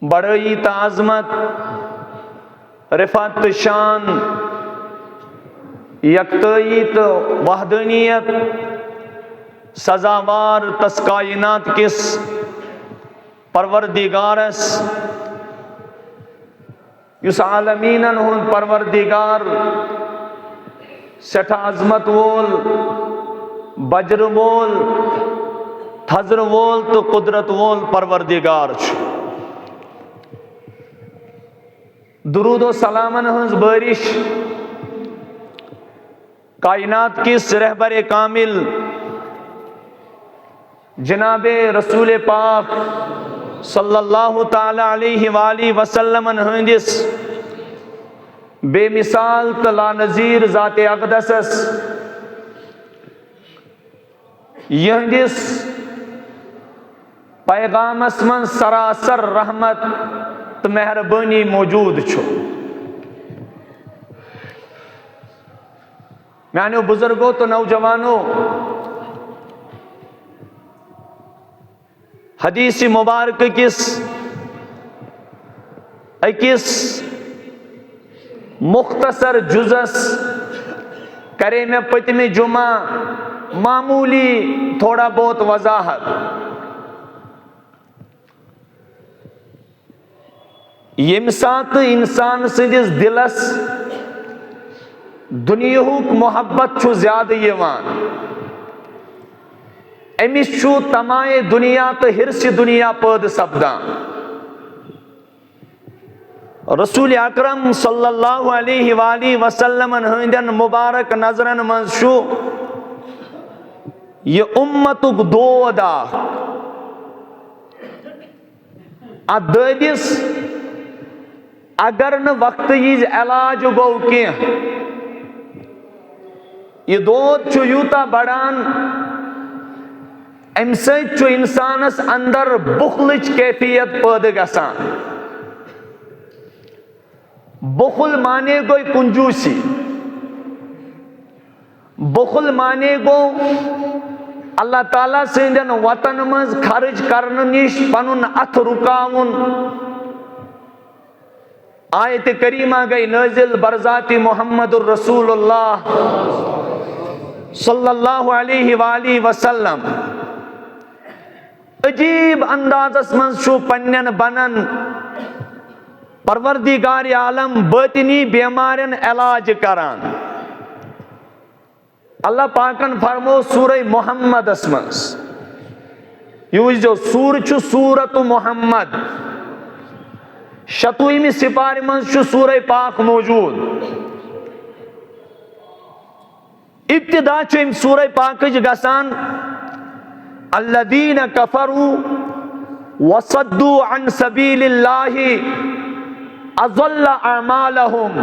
بڑائی تعظمت، رفعت شان، یکتائی تو وحدانیت سزاوار تس کائنات کس پروردگارس یس عالمینن ہند پروردگار سٹھا عظمت وول، بجر وول، تھزر وول تو قدرت وول پروردگار چھ۔ درود و سلامن ہنز بارش کائنات کس رہبر کامل جناب رسول پاک صلی اللہ تعالی علیہ وآلہ وسلم ہندس بے مثال تو لانظیر ذات اقدسس یہندس پیغامس من سراسر رحمت تو مہربانی موجود چھو۔ میانو بزرگوں تو نوجوانوں، حدیث مبارک کس اکس مختصر جزس کرے میں پتم جمعہ معمولی تھوڑا بہت وضاحت۔ یم سات انسان سندس دلس دنیاہک محبت چھو زیادہ یوان، امس چھو تمائے دنیا تو ہرس دنیا پید سپدان۔ رسول اکرم صلی اللہ علیہ وآلہ وسلم ہندین مبارک نظرن من چھو یہ امتک دود ادس اگر نہ وقت یہ علاج گو کی یہ دود چھو یوتا بڑان ام سۭتۍ چھُ انسانس اندر بخلچ کیفیت پٲدٕ گژھان۔ بخل مانے گوٚو کنجوسی، بخل مانے گوٚو اللہ تعالیٰ سٕنٛدٮ۪ن وطن منٛز خرچ کرنہٕ نِش پنُن اتھ رُکاوُن۔ آیت کریمہ گئی نازل برذات محمد الرسول اللہ صلی اللہ علیہ وآلہ وسلم۔ عجیب اندازس من چھو پنن بنن پروردگار عالم باطنی بیمارن علاج کران۔ اللہ پاکن فرمو سورہ محمد اسمنس، یہ جو سور چھو سورت محمد، شتوئیمی سپاری من چھو سورہ پاک موجود۔ ابتدا چھو ام سورہ پاک گسان الذین کفروا وصدوا عن سبیل اللہ اضل اعمالہم.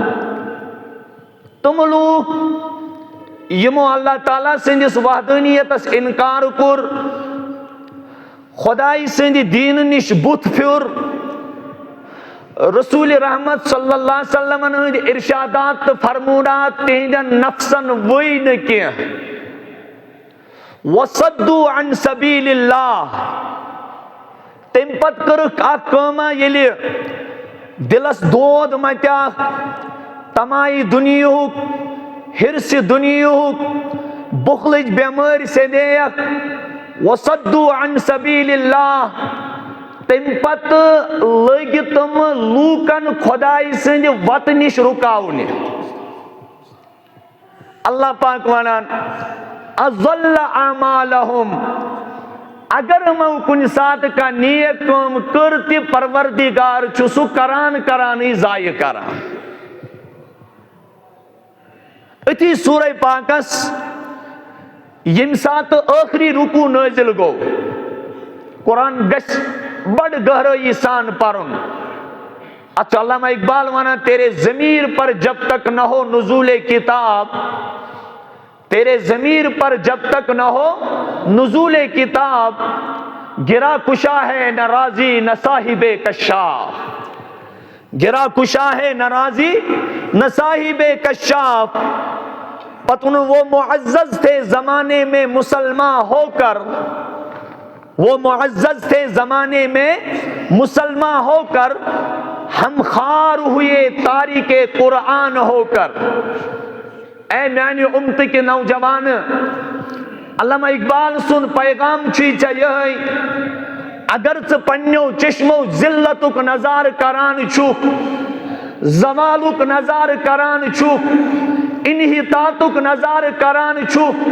تم لوگ یمو اللہ تعالیٰ سندس وحدانیتس انکار کور، خدائی سند دین نش بت پھر، رسول رحمت صلی اللہ علیہ وسلم ہند ارشادات تو فرمودات تہندین نفسن وئی نہ کینہ. وصدوا عن سبیل اللہ. تم پت کرک اخ کٲما ییٚلہِ دلس دود متیا، تمائی دنیاہُک، ہرس دنیاہُک، بخلٕچ بیمٲرۍ سیدیکھ. وصدوا عن سبیل اللہ. تم پت لگ تم لوکن خدائی سند وت نش رکاؤنہِ. اللہ پاک ونان اضل اعمالہم. اگر مو کن سات کا نیک کام کرتی پروردگار چھُ سُہ کران ضائع کران. اتھی سورہ پاکس یم سات آخری رکوع نازل گو، قرآن گژھِ بڑ گہرائی سان پرن. اچھا علامہ اقبال وانا تیرے ضمیر پر جب تک نہ ہو نزول کتاب، تیرے ضمیر پر جب تک نہ ہو نزول کتاب، گرا کشا ہے نہ راضی نہ صاحب کشاف. گرا کشا ہے نہ راضی نہ صاحب کشاف. پتن وہ معزز تھے زمانے میں مسلمان ہو کر، وہ معزز تھے زمانے میں مسلمان ہو کر، ہم خار ہوئے تاریخ قرآن ہو کر. اے میانی امت کے نوجوان، علامہ اقبال سن پیغام چیچا یہ اگر ژٕ پننیو چشمو ذلتک نظار کران چھُکھ، زوالک نظار کران چھُکھ، انحطاطک نظار کران چھُکھ،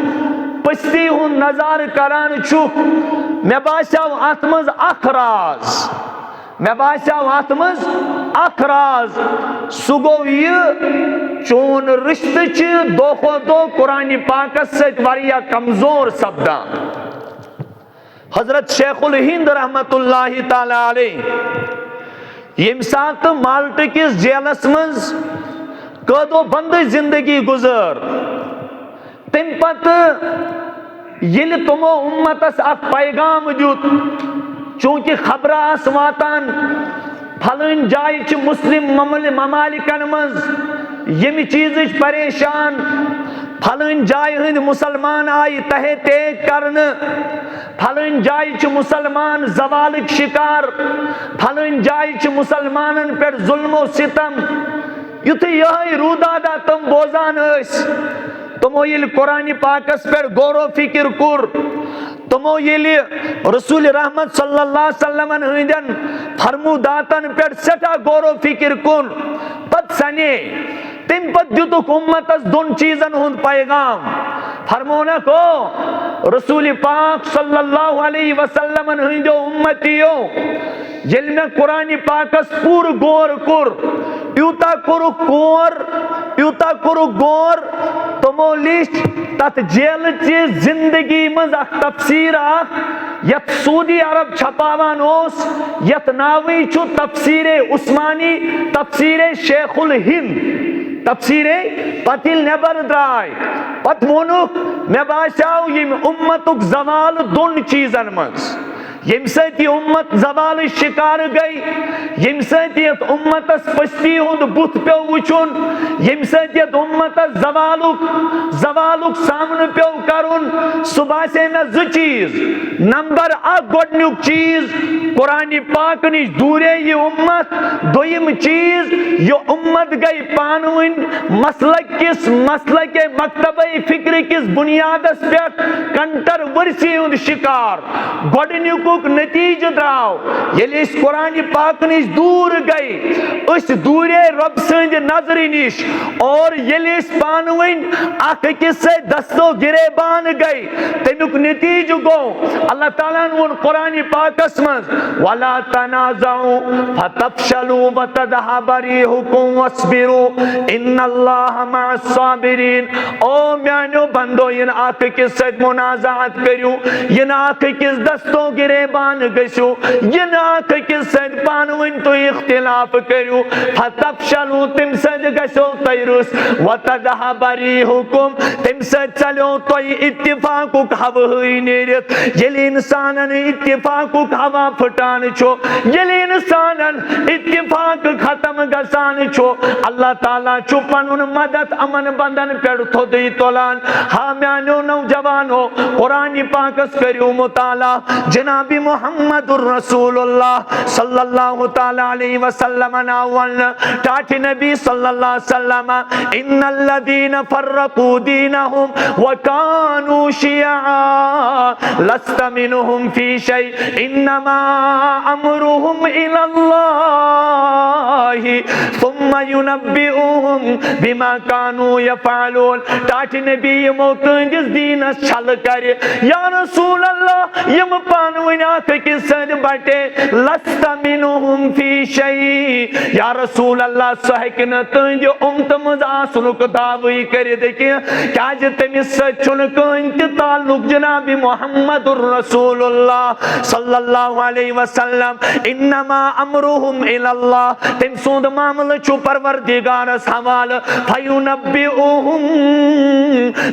پستی ہُنٛد نظار کران چھُکھ، مےٚ باسیو اتھ منٛز اکھ راز، مےٚ باسیو اتھ منٛز اکھ راز. سُہ گوٚو یہِ چون رشتہ چھ دۄہ کھۄتہٕ دۄہ قرآن پاکس سۭتۍ واریاہ کمزور سپدان. حضرت شیخ الہند رحمت اللہ تعالی علیہ یم سات مالٹہ کس جیلس مز قید و بند زندگی گزر، تم پتہ یل تمو امتس اک پیغام دیت، چونکہ خبر آس واتان پھلن جائے چھ مسلم ممالکن مز یم چیز پریشان، پھلن جائے ہند مسلمان آئی تہے تیک کرن، پھلن جائے چھ مسلمان زوالک شکار، پھلن جائے چھ مسلمانن پر ظلم و ستم. یتھ یہ رودادا تم بوزان اس، تمو یل قرآن پاکس پر غور و فکر کر، تمو یل رسول رحمت صلی اللہ علیہ وسلم ہندین فرموداتن پر سٹھا غور و فکر کن، پت سنے تم پت دیتک امتس دون چیزن ہند پیغام. فرمونا کو رسول پاک صلی اللہ علیہ وسلم ہندو امتیو یل میں قرآن پاکس پور غور کر، یوتا کرو غور، تمو لیچ تت جیل چی زندگی مز اخ تفسیر اخ یت سعودی عرب چھپاوان اوس، یت ناوی چھو تفسیر عثمانی، تفسیر شیخ الہند، تفسیر پتیل نبر درائے. پت مونک میں باشاو یم امتک زوال دون چیزن مز، یم سیتی امت زوال شکار گئی، یم سیتیت امتس پستی ہند بت پیو وچن، یم سیتیت امتس زوالک سامن پیو کرن. صبح سے میں زو چیز، نمبر اک گوڑنیوک چیز قرآن پاک نش دورے یہ امت، دویم چیز یہ امت گئی پانوین مسلک مکتبہ فکر کس بنیادس پیٹ کنٹر ورسی ہند شکار. گوڑنیوک نتیجہ دراو یلی اس قرآن پاک نش دور گئی، اس دورے رب سند نظر نش، اور یلی اس پانوین اک کس سے دستو گریبان گئی، تمیک نتیجہ گو اللہ تعالیٰ نے قرآن پاک اسمز وَلَا تَنَازَعُوا فَتَفْشَلُوا وَتَذْهَبَ رِيحُكُمْ وَاصْبِرُوا إِنَّ اللَّهَ مَعَ الصَّابِرِينَ. او میانو بندو ین آکھ کس سے منازعت کریو، ین آکھ کس دستوں گرے غریبان گژھو یہ نہ أکِس سۭتۍ پانہٕ ؤنۍ تُہۍ اختلاف کٔرِو فَتَفشَلُوا تَمہِ سۭتۍ گژھیو تۄہہِ رٕس وَتَذْهَبَ رِيحُكُم تَمہِ سۭتۍ ژَلیو تۄہہِ اتفاقُک ہوہٕے نیٖرِتھ ییٚلہِ اِنسانن اتفاقُک ہوا پھٕٹان چھُ ییٚلہِ اِنسانن اتفاق ختم گژھان چھُ اللہ تعالیٰ چھُ پنُن مدد یِمن بندن پٮ۪ٹھ تھوٚدُے تُلان ہا میانیو نوجوانو قرآن پاکس کٔرِو مطالعہ جناب محمد رسول اللہ صلی اللہ تعالیٰ علیہ وسلم آو وننہٕ ٹاٹھہِ نبی صلی اللہ علیہ وسلم ان الذین فرقوا دینہم وکانوا شیعا لست منہم فی شیء انما امرهم الى اللہ ثم ينبئهم بما كانوا يفعلون ٹاٹھہِ نبی یمو تہنٛدِس دیٖنس چھلہٕ کرِ یا رسول اللہ یم پانہٕ اکھ أکِس سۭتۍ بٹے لست منہم فی شیء یا رسول اللہ سُہ ہیٚکہِ نہٕ تہنٛدِ اُمتہٕ منٛز آسنُک دعوی کٔرِتھ کینٛہہ کیازِ تٔمِس سۭتۍ چھُنہٕ کٕہٕنۍ تہِ تعلق جناب محمد رسول اللہ صلی اللہ علیہ وسلم انما امرهم الى اللہ تٔمۍ سُنٛد معاملہٕ چھُ پروردگارس حوالہٕ فَيُنَبِّئُهُم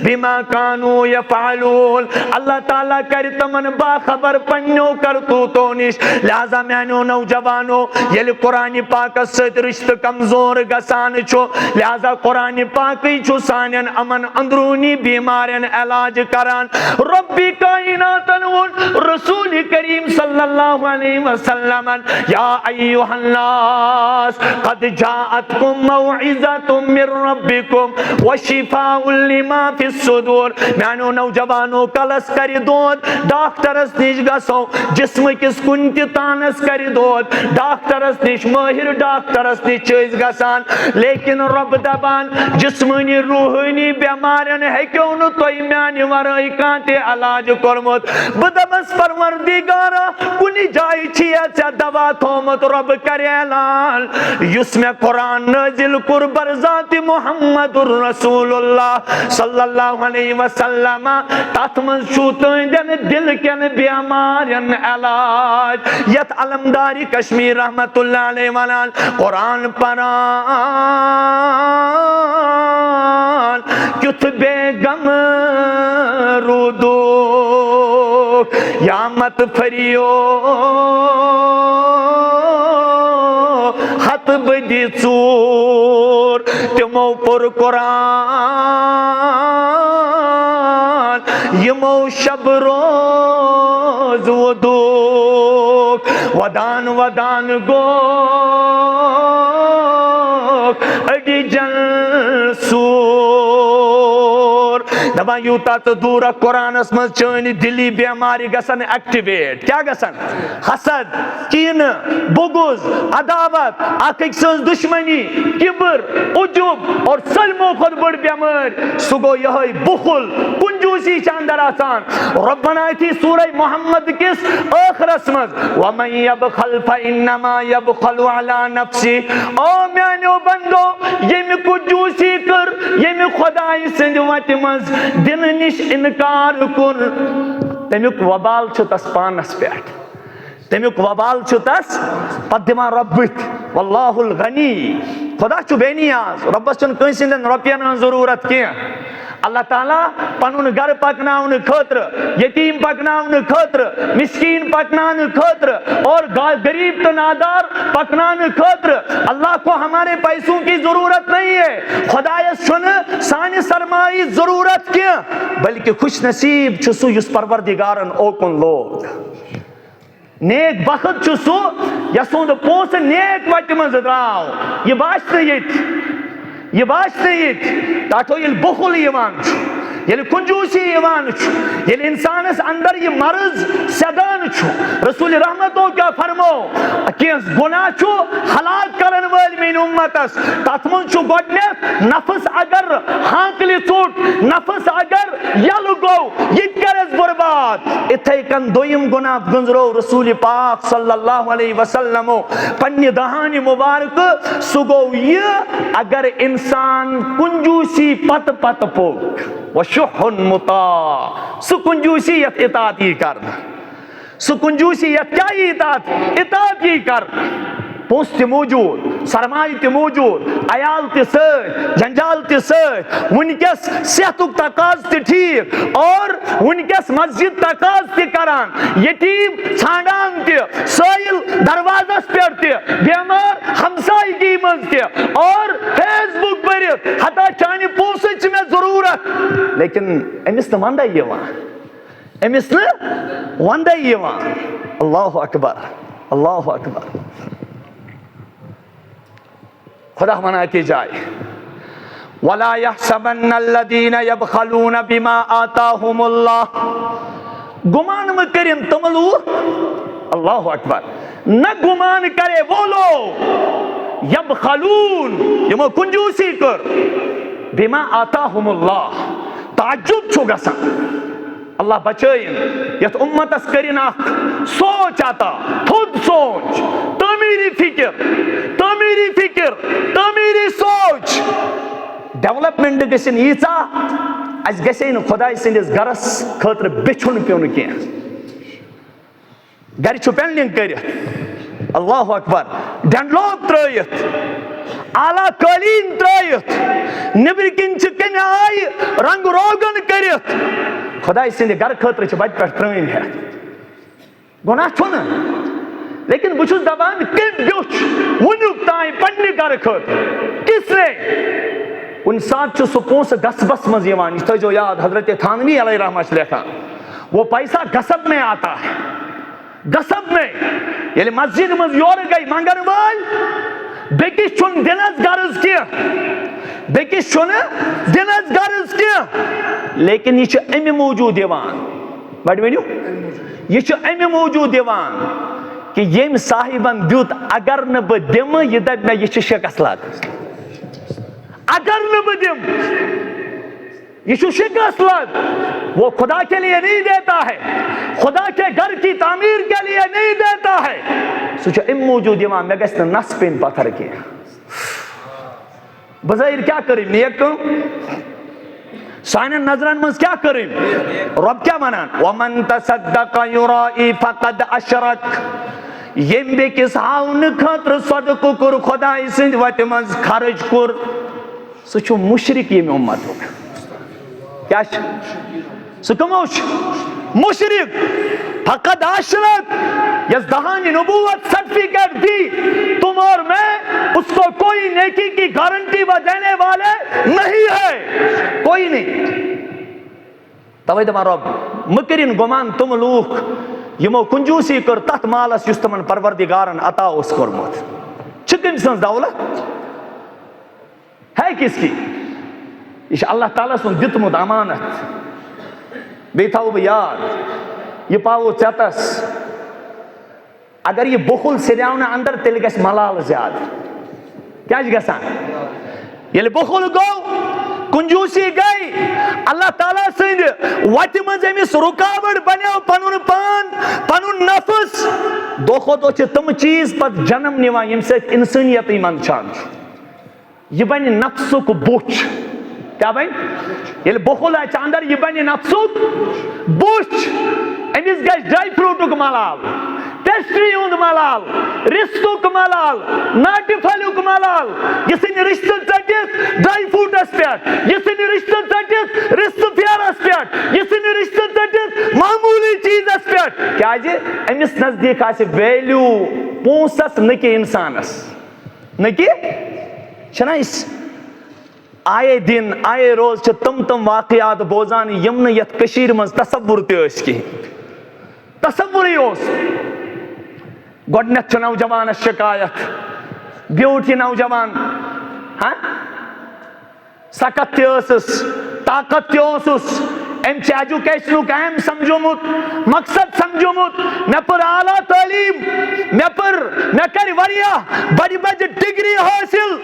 بِمَا كَانُوا يَفْعَلُونَ اللہ تعالیٰ کرِ تِمن باخبر پننیو کرتوٗتو نِش لہذا میانیو نوجوانو ییٚلہِ قرآن پاکس سۭتۍ رشتہٕ کمزور گژھان چھُ لہذا قرآن پاکٕے چھُ سانٮ۪ن یِمن اندروٗنی بیمارٮ۪ن علاج کران رۄبِ کائناتن ووٚن رسول کریم صلی اللہ علیہ وسلم یا ایھا الناس قد جاءتکم موعظۃ من ربکم وشفاء لما فی الصدور میانیو نوجوانو کلس کرِ دود ڈاکٹرس نش گژھو جسم کس کُنہِ تہِ تانس کرِ دود ڈاکٹرس نش مٲہر ڈاکٹرس نش چھِ أسۍ گژھان لیکن رۄب دپان جسمٲنی روحٲنی بٮ۪مارٮ۪ن ہیٚکیو نہٕ تۄہہِ میانہِ ورٲے کانٛہہ تہِ علاج کوٚرمُت بہٕ دپس پروردگارا کُنہِ جایہِ چھِ ژےٚ دوا تھوٚومُت رۄب کرِ اعلان یُس مےٚ قرآن نٲزِل کوٚر برذاتِ محمد رسول اللہ صلی اللہ علیہ وسلم تتھ منٛز چھُ تُہنٛدٮ۪ن دل کٮ۪ن بٮ۪مارٮ۪ن علاج یتھ علمدارِ کشمیٖر رحمتہ اللہ علیہ ونان قرآن پران کیُتھ بے غم روٗدُکھ یا مت پھٔرِیو ہتھ بٔدی ژوٗر تِمو پوٚر قرآن یمو شب روز وودُکھ ودان ودان گوکھ أڈی جن سوٗر دپان یوٗتاہ ژٕ دوٗرکھ قرآنس منٛز چٲنۍ دِلی بٮ۪مارِ گژھن ایکٹِویٹ کیٛاہ گژھن حسد کیٖنہٕ بغض عداوت اکھ أکۍ سٕنٛز دُشمنی کِبر عجب اور سٲلمو کھۄتہٕ بٔڑ بٮ۪مٲرۍ سُہ گوٚو یِہوٚے بُخل کنجوٗسی چھِ اندر آسان رۄب ونان یِتھی سورہ محمد کِس ٲخرس منٛز وَمَن یَبْخَلْ فَإِنَّمَا یَبْخَلُ عَلَى نَفْسِهِ او میانیو بندو ییٚمہِ کنجوٗسی کٔر ییٚمہِ خۄدایہِ سٕنٛدِ وتہِ منٛز دِنہٕ نِش اِنکار کوٚر تمیُک وبال چھُ تس پانس پٮ۪ٹھ تمیُک وبال چھُ تس پتہٕ دِوان رۄب بٕتھِ واللہ الغنی خدا چھُ بے نیاز رۄبس چھُنہٕ کٲنٛسہِ ہٕنٛدٮ۪ن رۄپین ہٕنٛز ضروٗرت کینٛہہ اللہ تعالیٰ پنُن گرٕ پکناونہٕ خٲطرٕ یتیٖم پکناونہٕ خٲطرٕ مسکیٖن پکناونہٕ خٲطرٕ اور غریب تہٕ نادار پکناونہٕ خٲطرٕ اللہ کو ہمارے پیسوں کی ضرورت نہیں ہے خدایس چھُنہٕ سانہِ سرمایہِ ضروٗرت کینٛہہ بلکہِ خوش نصیٖب چھُ سُہ یُس پروردگارن اوکُن لوگ نیک بخت چھُ سُہ یسُنٛد پونٛسہٕ نیک وتہِ منٛز درٛاو یہِ باسہِ نہٕ ییٚتہِ تاٹھو ییٚلہِ بُخل یِوان چھُ ییٚلہِ کنجوٗسی یِوان چھُ ییٚلہِ اِنسانس اندر یہِ مرض سیدان چھُ رسول رحمتو کیٛاہ فرمو کینٛہہ گۄناہ چھُ ہلاک کرن وٲلۍ میٲنۍ اُمتس تتھ منٛز چھُ گۄڈٕنیتھ نفس اگر ہانکلہِ ژوٚٹ نفس اگر یلہٕ گوٚو یہِ تہِ کرس برباد اِتھے کٔنۍ دوٚیِم گۄناہ گٔنٛزرو رسول پاک صلی اللہ علیہ وسلمو پننہِ دہانہِ مبارکہٕ سُہ گوٚو یہِ اگر انسان کنجوٗسی پتہٕ پتہٕ پوٚک وشُحٌ مُطاع سُہ کنجوٗسی یتھ اطاعت یی کرنہٕ سو کنجوسیت کیا اطاعت یہ کر پونس تہ موجود سرمایہ تہ موجود عیال تہ ست جنجال تہ ست ونکس صحتک تقاض تہ ٹھیک اور ونکس مسجد تقاض تہ کران یتیم ژھانڈان تہ سائل دروازس پہ تہ بیمار ہمسائیگی مز تہ اور فیس بک برت ہتا چانہ پونسچ میں ضرورت لیکن امس نہ وندے یوان امس نہ وندے یوان اللہ اکبر اللہ اکبر خدا منا کی جائے وَلَا يَحْسَبَنَّ الَّذِينَ يَبْخَلُونَ بِمَا آتَاهُمُ اللَّهُ گمان میں کریں تم لوگ اللہ اکبر نہ گمان کرے وہ لوگ یبخلون یمو کنجوسی کر بما آتاہم اللہ تعجب چھو گسان اللہ بچائیں یت امتس کرین اخ سوچ آتا خود سوچ تعمیری فکر تعمیری سوچ ڈیولپمنٹ گژھن ییژا اس گژھے نہٕ خداے سٕنٛدِس گرس خٲطرٕ بِچھُن پیوٚن کینٛہہ گرِ چھُ پینلنگ کٔرِتھ اللہ اکبر ڈنڈلوپ ترٲیِتھ اعلیٰ قٲلیٖن ترٲیِتھ نیٚبرٕ کِنۍ چھِ کَمہِ آیہِ رنگ روگن کٔرِتھ خداے سٕنٛدِ گرٕ خٲطرٕ چھِ وتہِ پٮ۪ٹھ ترٛٲمۍ ہٮ۪تھ گۄناہ چھُنہٕ لیکن بہٕ چھُس دپان کٔمۍ بیوٚچھ وُنیُک تام پننہِ گرٕ خٲطرٕ کس نے کُنہِ ساتہٕ چھُ سُہ پونٛسہٕ گسبس منٛز یِوان یہِ تھٲیزیو یاد حضرت تھانوی علیہ رحمہ چھِ لیکھان وہ پیسہ گسب میں آتا ہے گسب میں ییٚلہِ مسجد منٛز یورٕ گٔے منگن وٲلۍ بیٚکِس چھُنہٕ دِنس غرض کینٛہہ بیٚکِس چھُنہٕ دِنس غرض کینٛہہ لیکن یہِ چھُ اَمہِ موٗجوٗب دِوان بڑٕ ؤنِو یہِ چھُ اَمہِ موٗجوٗب دِوان کہ ییٚمۍ صاحبن دیُت اگر نہٕ بہٕ دِمہٕ یہِ دپہِ مےٚ یہِ چھِ شِکس لگ اگر نہ بہٕ دِمہٕ یہ چھُ شکست لگ وہ خدا کے لیے نہیں دیتا ہے خدا کے گھر کی تعمیر کے لیے نہیں دیتا ہے سُہ چھُ اَمہِ موٗجوٗب دِوان مےٚ گژھِ نہٕ نس پیٚنۍ پتھر کینٛہہ بظٲہر کیٛاہ کٔرٕم نیک کٲم سانٮ۪ن نظرن منٛز کیٛاہ کٔرٕم رۄب کیٛاہ ونان وَمَن تَصَدَّقَ یُرَائِی فَقَدْ أَشْرَکَ ییٚمۍ بیٚکِس ہاونہٕ خٲطرٕ صدقہٕ کوٚر خۄداے سٕنٛدِ وتہِ منٛز خرٕچ کوٚر سُہ چھُ مُشرِک ییٚمہِ اُمتُک کیٛاہ چھُ سُہ کٕمو چھُ مُشرِک فقد اشرک یس دہانی نبوت سرٹیفکیٹ دی تم اور میں اس کو کوئی نیکی کی گارنٹی وہ دینے والے نہیں ہے کوئی نہیں توے دپان رب مہ کٔرِنۍ گُمان تِم لوٗکھ یِمو کنجوٗسی کٔر تتھ مالس یُس تِمن پروردگارن عطا اوس کوٚرمُت چھِ کٔمۍ سٕنٛز دولت ہے کس کی یہ چھُ اللہ تعالیٰ سُنٛد دیُتمُت امانت بیٚیہِ تھاوو بہٕ یاد یہِ پاوو ژےٚ اگر یہ بخل سریاو نہٕ اندر تیٚلہِ گژھِ ملال زیادٕ کیٛاہ چھُ گژھان ییٚلہِ بخل گوٚو کنجوسی گئی اللہ تعالیٰ سٕنٛدِ وتہِ منٛز أمِس رُکاوٹ بنیو پنُن پان پنُن نفس دۄہ کھۄتہٕ دۄہ چھِ تِم چیٖز پتہٕ جنم نِوان ییٚمہِ سۭتۍ اِنسٲنیتٕے منٛدچھان چھُ یہ بنہِ نفسُک بُچھ کیٛاہ بنہِ ییٚلہِ بخل اَژِ اندر یہِ بنہِ نفسُک بُچھ أمِس گژھِ ڈراے فروٗٹُک ملال پیسٹری ہُنٛد ملال رِستُک ملال ناٹہِ پھلیُک ملال یہِ ژھٕنہِ رِشتہٕ ژٔٹِتھ ڈراے فروٗٹس پٮ۪ٹھ یہِ ژھٕنہِ رِشتہٕ ژٔٹِتھ رِستہٕ پھیرس پٮ۪ٹھ یہِ ژھٕنہِ رِشتہٕ ژٔٹِتھ معموٗلی چیٖزس پٮ۪ٹھ کیٛازِ أمِس نزدیٖک آسہِ ویلیوٗ پونٛسس نہٕ کہِ انسانس نہٕ کہِ چھِنہ أسۍ آیے دِن آیے روز چھِ تِم واقعات بوزان یِم نہٕ یتھ کٔشیٖرِ منٛز تصور تہِ ٲسۍ کِہیٖنۍ تصورٕے اوس گۄڈٕنیتھ چھُ نوجوانس شکایت بیوٗٹھ یہِ نوجوان سخت تہِ ٲسٕس طاقت تہِ اوسُس أمۍ چھِ ایجوکیشنُک اہم سمجھومُت مقصد سمجھومُت مےٚ پٔر اعلیٰ تعلیٖم مےٚ کَرِ واریاہ بَجہِ بَجہِ ڈگری حٲصِل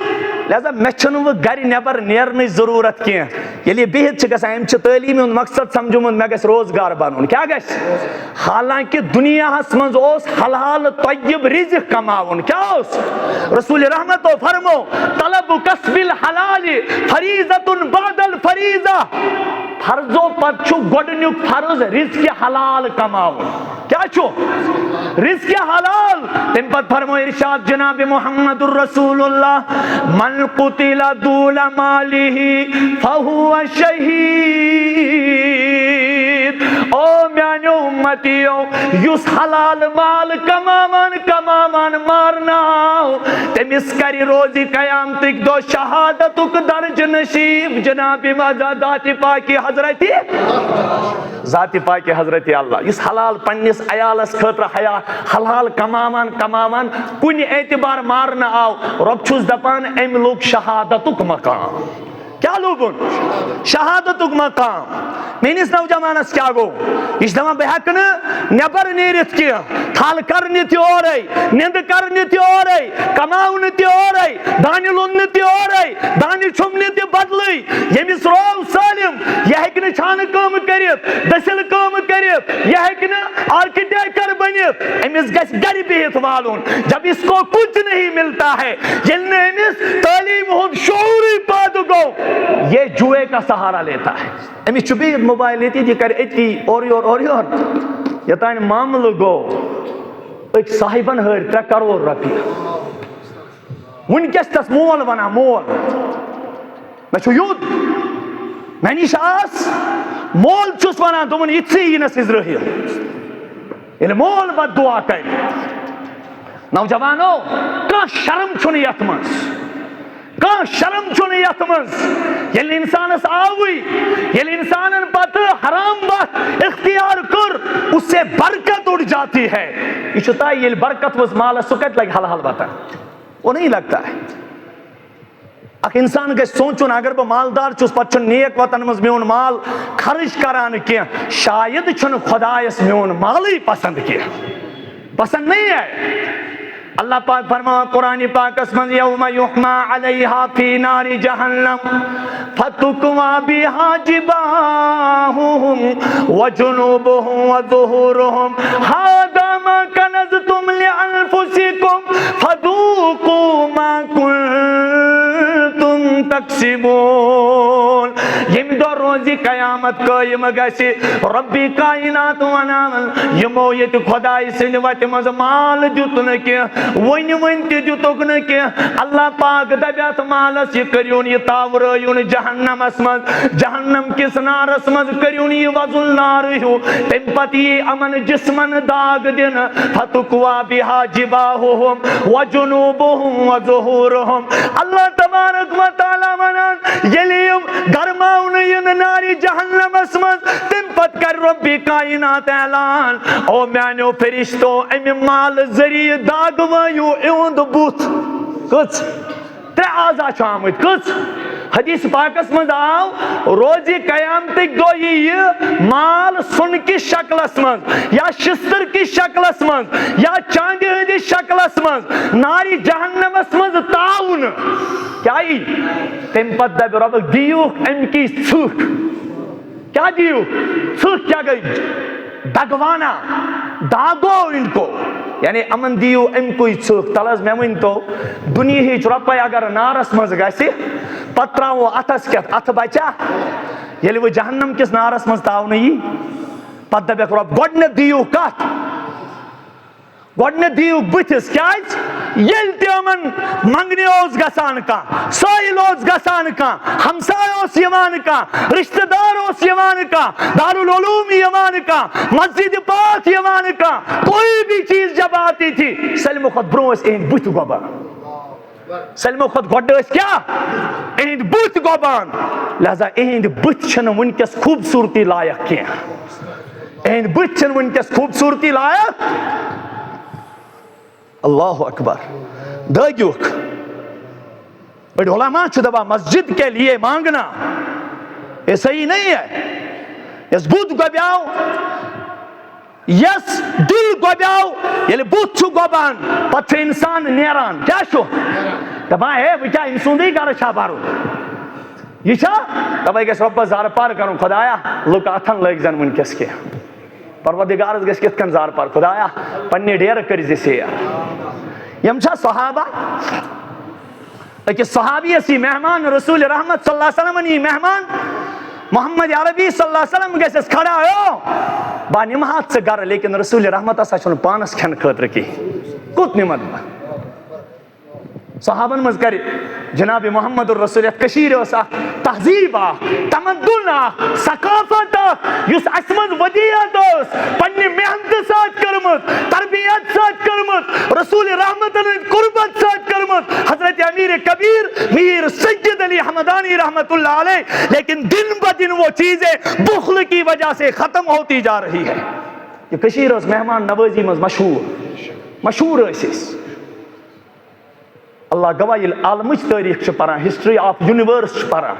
لہذا مےٚ چھُنہٕ وۄنۍ گرِ نٮ۪بر نیرنٕچ ضروٗرت کینٛہہ ییٚلہِ یہِ بِہِتھ چھِ گژھان أمۍ چھِ تعلیٖمہِ ہُنٛد مقصد سمجھومُت مےٚ گژھِ روزگار بنُن کیٛاہ گژھِ حالانکہِ دُنیاہس منٛز اوس حلال طیب رِزق کماوُن کیٛاہ اوس رسول رحمتو فرمو طلب کسب الحلال فریضۃ بعد الفریضہ فریضہ فرضو پتچو گوڑنیک فرض رزق حلال کماؤ کیا چھو رزق حلال تم پت فرمو ارشاد جناب محمد الرسول اللہ من قتل دول مالی فہو شہید او میانیو امتیو یس حلال مال کمامان مارناو تمس کری روزی قیامتک دو شہادتک درج نشیب جناب ذات پاکی حضرتی ذات پاکی حضرتی اللہ یس حلال پنیس عیالس خطر حلال کمامان کن اعتبار مارنا آو رب چھوز دپان ام لوگ شہادتک مقام کیا لوگن شہادتک مقام مینس نوجوانس کیا گو یہ دپان بہ ہیکہ نبر نیرت کی تھل کرنہ تہ اورے نند کرنہ تہ اورے کماؤن تہ اورے دانہ لوننہ تہ اورے دانہ چھمنہ تہ بدلے یمس رو سالم یہ ہیکہ چھانہ کام کرت دسل کام کرت یہ ہیکہ آرکیٹیکٹر بنت امس گژھِ گھر بہت والن جب اس کو کچھ نہیں ملتا ہے یل نہ امس تعلیم ہند شعور پید گو یہ جوئے کا سہارا لیتا ہے امس چھ موبائل لیتی یہ کر اتی اور یتان معاملہ گو ایک صاحبن ہر 3 کروڑ رۄپیہِ ونکس تس مول ونان مول میں چھو یوت میں نش آس مول چھس ونان دوپن یتھسے ینس اسرائیل ییٚلہِ مول بد دعا کر نوجوانو کانٛہہ شرم چھُنہٕ یتھ منٛز کانٛہہ شرم چھُنہٕ یتھ منٛز ییٚلہِ انسانس آوٕے ییٚلہِ انسانن پتہٕ حرام بات اختیار کر اس سے برکت اٹھ جاتی ہے یہ چھتا ہے ییٚلہِ برکت وز مالس سُہ کتہِ لگہِ حل بتا وہ نہیں لگتا ہے اک انسان گژھِ سونچُن اگر بہٕ مالدار چھُس پتہٕ چھُنہٕ نیک وطن منٛز میون مال خرچ کران کینٛہہ شاید چھُنہٕ خدایس میون مالٕے پسند کینٛہہ پسند نہیں ہے اللہ پاک فرما قرآن پاک اسمن یوم یحما علیہا فی نار جہنم فتکوا بہا جباہہم وجنوبہم وظہورہم ھذا ما کنزتم لانفسکم فذوقوا ما کنتم تکسبون یم دو روزی قیامت قائم گژھِ ربی کائنات ونان یمو یت خدائی سٕنٛدِ وتہِ منٛز مال دیُت نہٕ کینٛہہ ون تہ دتک نہ کی اللہ پاک دپیت مالس یہ کریون یہ تاورون جہنمس مز جہنم کس نارس مز کریون یہ وزن نار ہو تم پتہ یہ امن جسمن داغ دن فتکوا بہا جباہہم وجنوبہم وظہورہم اللہ تبارک و تعالی ونان یلیم گرماؤن ین ناری جہنمس مز تم پت کر ربی کائنات اعلان او میانو فرشتو امی مال ذریعہ داغ یو ایوند بوت کچھ 3 اعضا چھ آمت کچھ حدیث پاکس مز آو روزی قیامتک دو یہ مال سن کی شکلس مز یا شستر کی شکلس مز یا چاندی ہندی شکلس مز ناری جہنمس مز تاؤن کیا ہی تم پت دب رب دیوک ام کی سوک کیا دیو سوک کیا گئی دگوانا داغو ان کو یعنی امن دیو ام کوئی چوک تلز میں ون تو دنیا ہچ رۄپے اگر نارس مز گژھِ پتہٕ تراوو اتھس کیٛاہ اتھ بچا ییٚلہِ وۄنۍ جہنم کِس نارس مز تاونہٕ یی پتہٕ دپیکھ رۄب گۄڈٕنیتھ دیو کتھ گۄڈٕنیتھ دیو بٕتھِس کیٛازِ ییٚلہِ تہِ یِمن منگنہِ اوس گژھان کانٛہہ سٲیِل اوس گژھان کانٛہہ ہمساے اوس یِوان کانٛہہ رشتہٕ دار اوس یِوان کانٛہہ دارالعلوم یِوان کانٛہہ مسجد پاک یِوان کانٛہہ کوئی بھی چیز جب آتی تھی سلمو کھۄتہٕ برونٛہہ ٲسۍ اِہِنٛدۍ بٕتھِ گۄبان سلمو کھۄتہٕ گۄڈٕ ٲسۍ کیٛاہ اِہِنٛدۍ بٕتھِ گۄبان لہذا اِہِنٛدۍ بٕتھِ چھِنہٕ وٕنکٮ۪س خوٗبصوٗرتی لایق کینٛہہ اِہِنٛدۍ بٕتھِ چھِنہٕ وٕنکٮ۪س خوٗبصوٗرتی لایق اللہ اکبر دٲگیُک بڑے علماء چھُ دپان مسجد کے لیے مانگنا یہ صحیح نہیں ہے یس بُتھ گۄبیاو یس دل گۄبیاو ییٚلہِ بُتھ چھُ گۄبان پتہٕ چھُ انسان نیران کیٛاہ چھُ دپان ہے وۄنۍ کیٛاہ أمۍ سُنٛدٕے گرٕ چھا بَرُن یہ چھا تَوَے گژھِ رۄبس زارٕ پار کرُن خۄدایا لُکھ اتھن لٲگۍ زن وٕنکٮ۪س کینٛہہ پروردگارس گژھِ کِتھ کٔنۍ زارٕ پار خۄدایا پننہِ ڈیرٕ کٔرۍ زِ سیر یم چھا صحابہ کہ صحابی سی مہمان رسول رحمت صلی اللہ علیہ وسلم مہمان محمد عربی صلی اللہ علیہ وسلم گیسس کھڑا ہو با نمات سے گر لیکن رسول رحمت اسا چھن پانس کھن خاطر کی کت نمت با صحابن مز کر جناب محمد الرسول کشیر اس تہذیب تمدن ثقافت یس اسمن ودیعت پنہ محنت سات کرمت تربیت سات کرمت رسول رحمت قربت سات کرمت حضرت امیر کبیر میر سید علی حمدانی رحمت اللہ علیہ، لیکن دن بدن وہ چیزیں بخل کی وجہ سے ختم ہوتی جا رہی ہے. یہ کشیر اس مہمان نوازی مز مشہور اسس اللہ گواہ یل عالمچ تاریخ پران ہسٹری آف یونیورس پران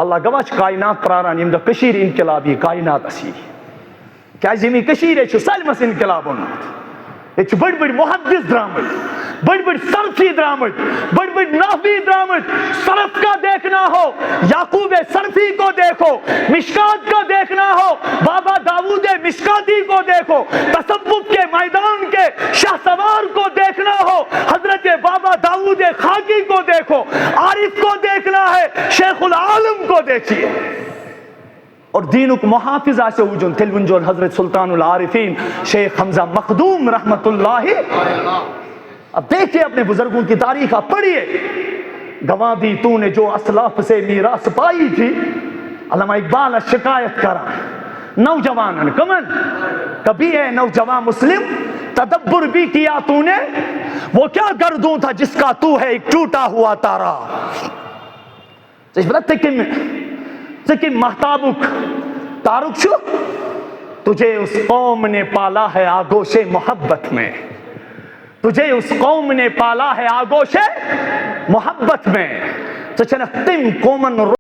اللہ گواہ کائنات پراران یم دہ کشیر انقلابی کائنات اسی کیا یمی کشیر سالمس انقلاب اونمت یہ بڑ بڑ محدث درامت بڑ بڑ صرفی درامت بڑ بڑ نحوی درامت صرف کا دیکھنا ہو یعقوب صرفی کو دیکھو، مشکات کا دیکھنا ہو بابا داؤد مشکاتی کو دیکھو، تصوف کے میدان کے شاہ سوار کو دیکھنا ہو حضرت بابا داؤد خاکی کو دیکھو، عارف کو دیکھنا ہے شیخ العالم کو دیکھیے. اور دینک محافظ آسے وجن تل ونجون حضرت سلطان العارفین شیخ حمزہ مخدوم رحمت اللہ. اب دیکھیں اپنے بزرگوں کی تاریخ آپ پڑھیے. گواہ دی تو نے جو اسلاف سے میراث پائی تھی. علامہ اقبال شکایت کرا نوجوان کمن کبھی ہے نوجوان مسلم تدبر بھی کیا تو نے، وہ کیا گردوں تھا جس کا تو ہے ایک ٹوٹا ہوا تارا. لیکن محتابک تارک شو تجھے اس قوم نے پالا ہے آگوش محبت میں، تجھے اس قوم نے پالا ہے آگوش محبت میں. تو چنک تم قومن